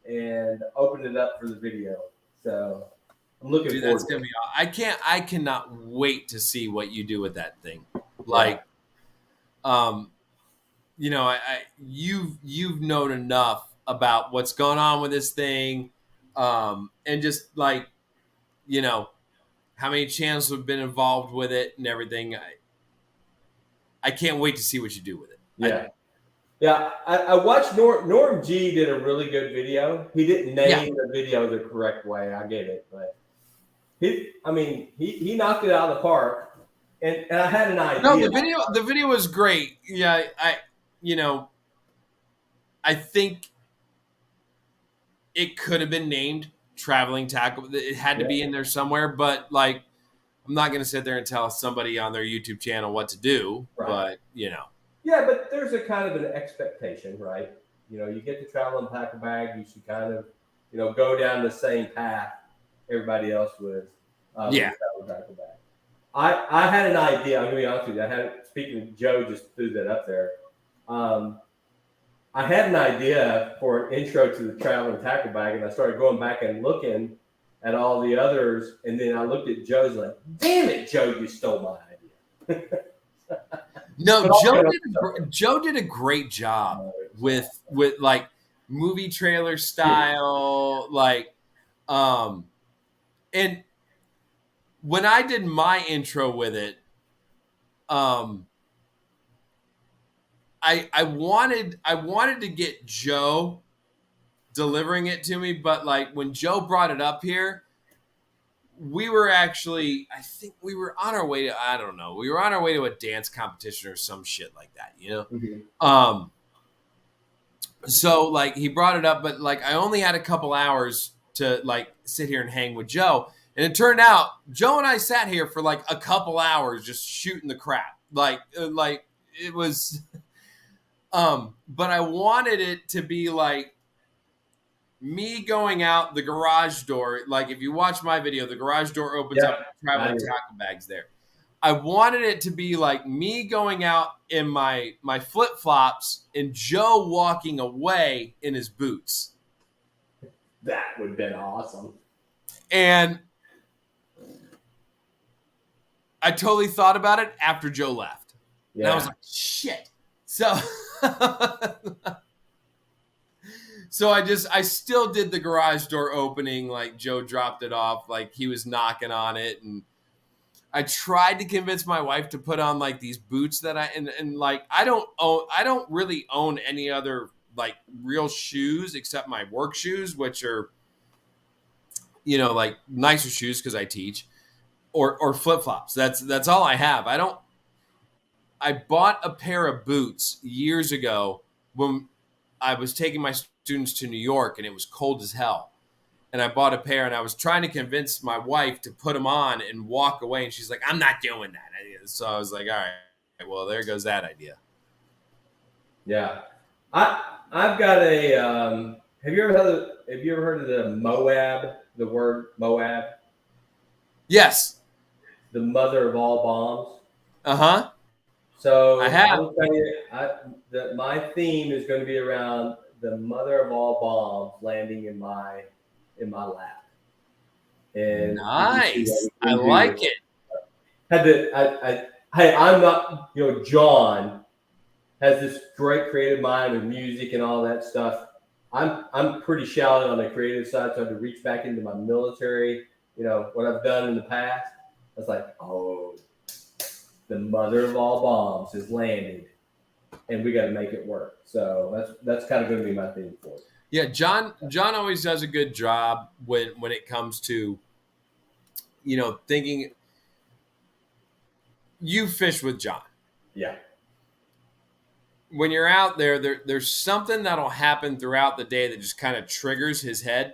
and open it up for the video. So I'm looking forward. That's gonna be. I cannot wait to see what you do with that thing. Like, you've known enough about what's going on with this thing, and just like, how many channels have been involved with it and everything. I can't wait to see what you do with it. Yeah. I watched Norm G did a really good video. He didn't name the video the correct way. I get it, but he knocked it out of the park, and I had an idea. No, the video was great. Yeah, I think it could have been named Traveling Tackle. It had to be in there somewhere, but like, I'm not going to sit there and tell somebody on their YouTube channel what to do, but Yeah, but there's a kind of an expectation, right? You get the traveling tackle bag, you should kind of, go down the same path everybody else was. With the traveling tackle bag. I had an idea. I'm going to be honest with you. Speaking of Joe, just threw that up there. I had an idea for an intro to the traveling tackle bag, and I started going back and looking at all the others, and then I looked at Joe's like, damn it, Joe, you stole my idea. No, Joe did a great job with like movie trailer style, and when I did my intro with it, I wanted to get Joe delivering it to me, but like when Joe brought it up here, we were actually, I think we were on our way to, I don't know, we were on our way to a dance competition or some shit like that, Mm-hmm. So like he brought it up, but like I only had a couple hours to like sit here and hang with Joe. And it turned out Joe and I sat here for like a couple hours just shooting the crap. Like it was, but I wanted it to be like me going out the garage door. Like if you watch my video, the garage door opens up, traveling tackle bags there. I wanted it to be like me going out in my flip-flops and Joe walking away in his boots. That would have been awesome. And I totally thought about it after Joe left. Yeah. And I was like, shit. So I still did the garage door opening, like Joe dropped it off, like he was knocking on it, and I tried to convince my wife to put on like these boots that and like I don't really own any other like real shoes except my work shoes, which are like nicer shoes because I teach, or flip-flops. That's all I have. I bought a pair of boots years ago when I was taking my students to New York and it was cold as hell. And I bought a pair and I was trying to convince my wife to put them on and walk away. And she's like, I'm not doing that. So I was like, all right, well, there goes that idea. Yeah. I've got a. Have you ever heard of the Moab? The word Moab, Yes. the mother of all bombs. Uh-huh. I So I have. will tell you, my theme is going to be around the mother of all bombs landing in my lap, and you can see what Nice. we I can do like with it. it. Had to, hey, I'm not, John has this great creative mind with music and all that stuff. I'm pretty shallow on the creative side, so I had to reach back into my military, what I've done in the past. I was like, oh, the mother of all bombs has landed, and we got to make it work. So that's kind of going to be my theme for it. Yeah, John always does a good job when it comes to, thinking. You fish with John. Yeah, When you're out there's something that'll happen throughout the day that just kind of triggers his head.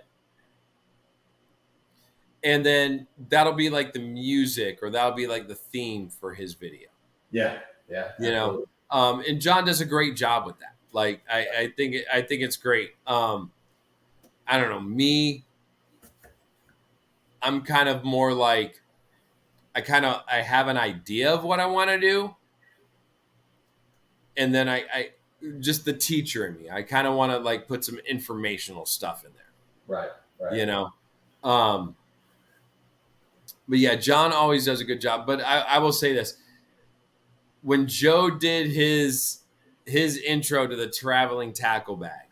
And then that'll be like the music, or that'll be like the theme for his video. yeah, yeah, You know, absolutely. and John does a great job with that. Like I think it's great. I don't know, me, I'm kind of more like I have an idea of what I want to do, and then I just the teacher in me. I kind of want to like put some informational stuff in there. Right, right. You know, um, but yeah, John always does a good job. But I will say this: when Joe did his intro to the traveling tackle bag,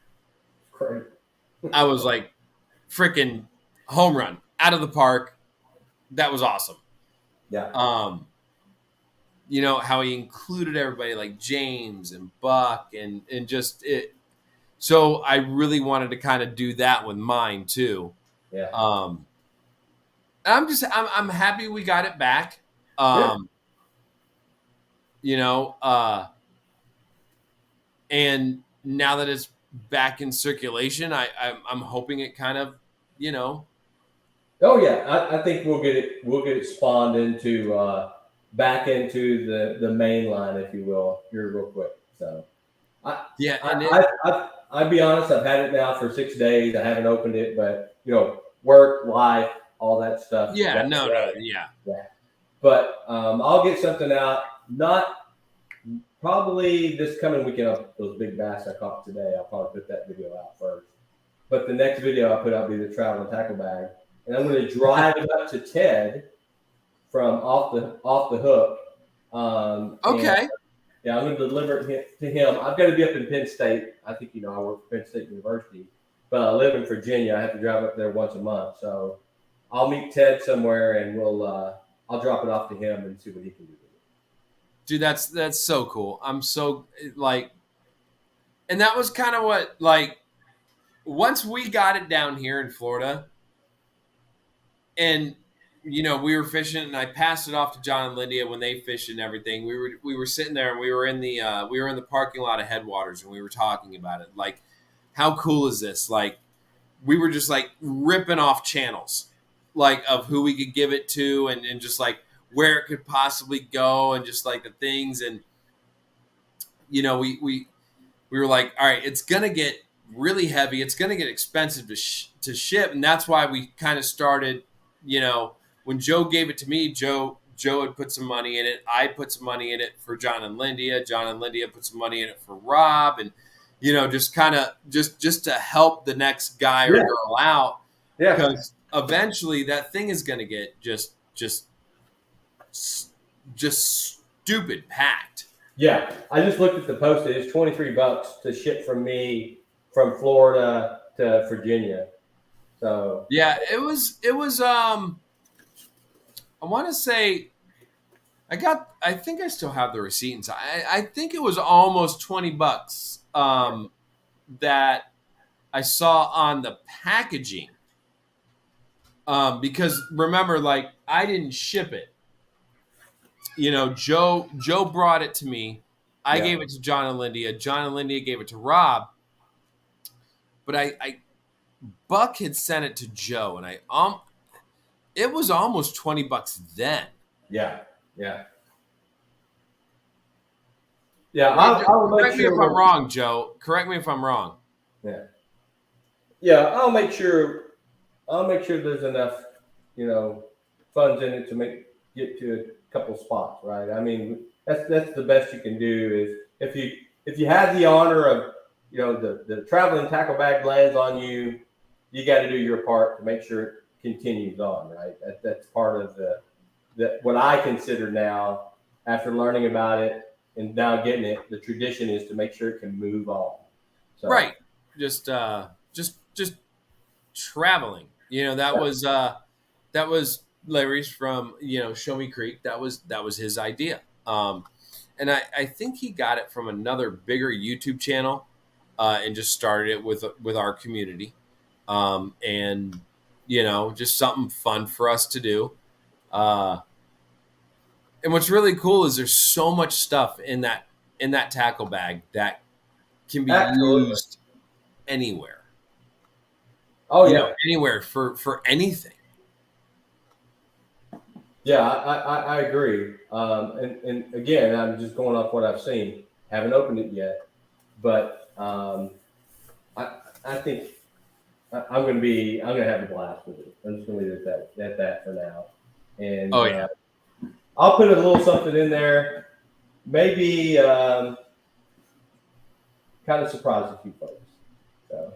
Great. I was like, freaking home run out of the park. That was awesome. Yeah, How he included everybody like James and Buck and just it. So I really wanted to kind of do that with mine too. yeah, Um, I'm happy we got it back. yeah. Um, you know, uh, and now that it's back in circulation, I'm hoping it kind of, you know, Oh yeah, I think we'll get it spawned into back into the main line, if you will, here real quick. So I yeah, I and it, I I'll be honest, I've had it now for 6 days. I haven't opened it, but work, life, all that stuff. yeah, Got no, yeah, yeah. But I'll get something out. Not probably this coming weekend. Those big bass I caught today. I'll probably put that video out first. But the next video I put out will be the travel and tackle bag, and I'm going to drive it up to Ted from off the hook. And okay, yeah, I'm going to deliver it to him. I've got to be up in Penn State. I think I work for Penn State University, but I live in Virginia. I have to drive up there once a month, so I'll meet Ted somewhere, and I'll drop it off to him and see what he can do with it. dude, that's so cool. I'm so like, and that was kind of what like once we got it down here in Florida, and we were fishing, and I passed it off to John and Lydia when they fished and everything. We were sitting there, and we were in the parking lot of Headwaters, and we were talking about it. Like, how cool is this? Like, we were just like ripping off channels, like of who we could give it to, and just like where it could possibly go, and just like the things, and we were like, all right, it's gonna get really heavy, it's gonna get expensive to ship, and that's why we kind of started, when Joe gave it to me, Joe had put some money in it. I put some money in it for John and Lindia. John and Lindia put some money in it for Rob, and just kind of just to help the next guy or Yeah, girl out, yeah, because eventually that thing is going to get just stupid packed. yeah. I just looked at the postage. It's $23 to ship from me from Florida to Virginia. So Yeah, it was. I want to say I think I still have the receipts. I think it was almost $20 that I saw on the packaging. Because remember, like, I didn't ship it. Joe brought it to me. I yeah, gave it to John and Lindia. John and Lindia gave it to Rob. But I Buck had sent it to Joe, and it was almost $20 then. yeah, yeah. Yeah, I'll make Correct me if sure. I'm wrong, Joe. Correct me if I'm wrong. Yeah, I'll make sure. I'll make sure there's enough, funds in it to get to a couple spots, right? I mean, that's the best you can do is if you have the honor of, the traveling tackle bag lands on you, you got to do your part to make sure it continues on, right? That's part of the what I consider now after learning about it and now getting it. The tradition is to make sure it can move on. So, Right. Just traveling. That was Larry's from Show Me Creek. That was his idea. And I think he got it from another bigger YouTube channel, and just started it with our community, and just something fun for us to do. And what's really cool is there's so much stuff in that tackle bag that can be absolutely. used anywhere. Oh yeah. Anywhere for anything. Yeah, I agree. And again, I'm just going off what I've seen. Haven't opened it yet, but I think I'm gonna have a blast with it. I'm just gonna leave it at that for now. And Oh yeah. I'll put a little something in there, maybe kind of surprise a few folks. So.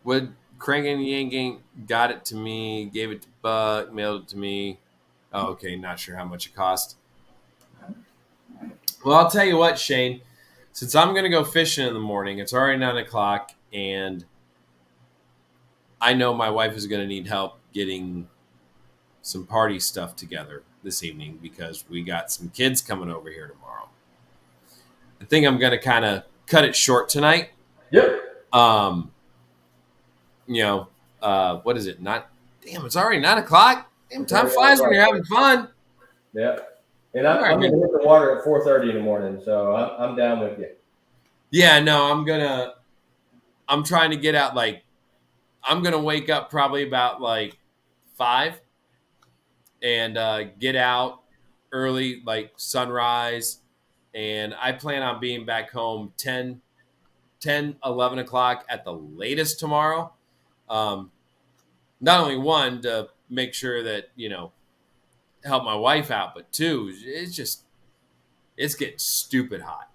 Would Crank and Yanking got it to me, gave it to Buck, mailed it to me. Oh, okay, not sure how much it cost. Well, I'll tell you what, Shane. Since I'm going to go fishing in the morning, it's already 9:00, and I know my wife is going to need help getting some party stuff together this evening because we got some kids coming over here tomorrow. I think I'm going to kind of cut it short tonight. Yep. What is it? It's already 9:00. Damn, time flies when you're having fun. Yeah. And I'm going to hit the water at 4:30 in the morning, so I'm down with you. Yeah, no, I'm trying to get out, I'm going to wake up probably about 5 and get out early, sunrise. And I plan on being back home 10, 11 o'clock at the latest tomorrow. Not only one, to make sure that, help my wife out, but two, it's getting stupid hot.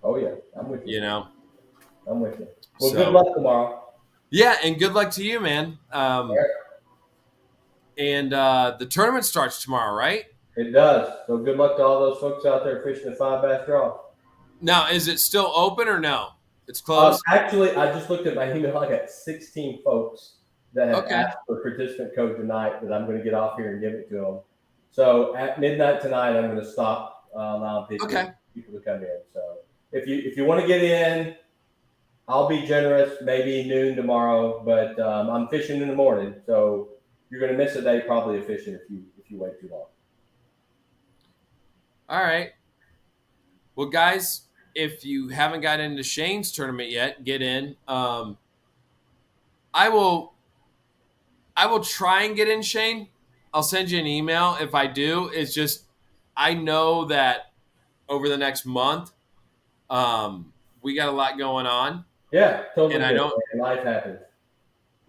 Oh yeah, I'm with you. I'm with you. Well, good luck tomorrow. Yeah, and good luck to you, man. And the tournament starts tomorrow, right? It does. So good luck to all those folks out there fishing the 5 bass draw. Now, is it still open or no? It's closed? Actually, I just looked at my email. I got 16 folks that have asked for participant code tonight that I'm going to get off here and give it to them. So at midnight tonight, I'm going to stop allowing people to come in. So if you want to get in, I'll be generous. Maybe noon tomorrow, but I'm fishing in the morning, so you're going to miss a day probably of fishing if you wait too long. All right. Well, guys, if you haven't got into Shane's tournament yet, get in. I will try and get in, Shane. I'll send you an email if I do. It's just I know that over the next month, we got a lot going on. Yeah, totally. And I don't. Life happens.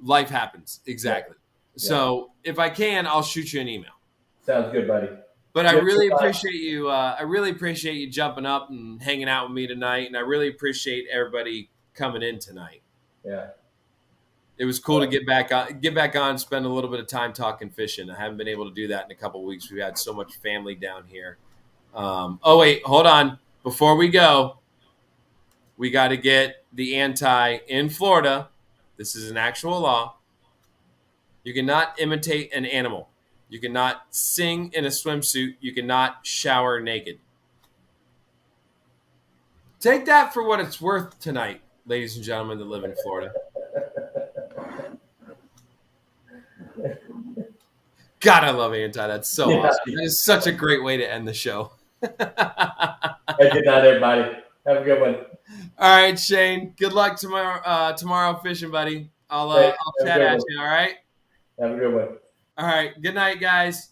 Life happens, exactly. Yeah. So if I can, I'll shoot you an email. Sounds good, buddy. But I really appreciate you. I really appreciate you jumping up and hanging out with me tonight, and I really appreciate everybody coming in tonight. Yeah, it was cool to get back on, spend a little bit of time talking fishing. I haven't been able to do that in a couple of weeks. We've had so much family down here. Oh wait, hold on. Before we go, we got to get the in Florida. This is an actual law. You cannot imitate an animal. You cannot sing in a swimsuit. You cannot shower naked. Take that for what it's worth tonight, ladies and gentlemen that live in Florida. God, I love anti. That's so awesome. That is such a great way to end the show. Hey, good night, everybody. Have a good one. All right, Shane. Good luck tomorrow fishing, buddy. I'll chat at you. All right. Have a good one. All right. Good night, guys.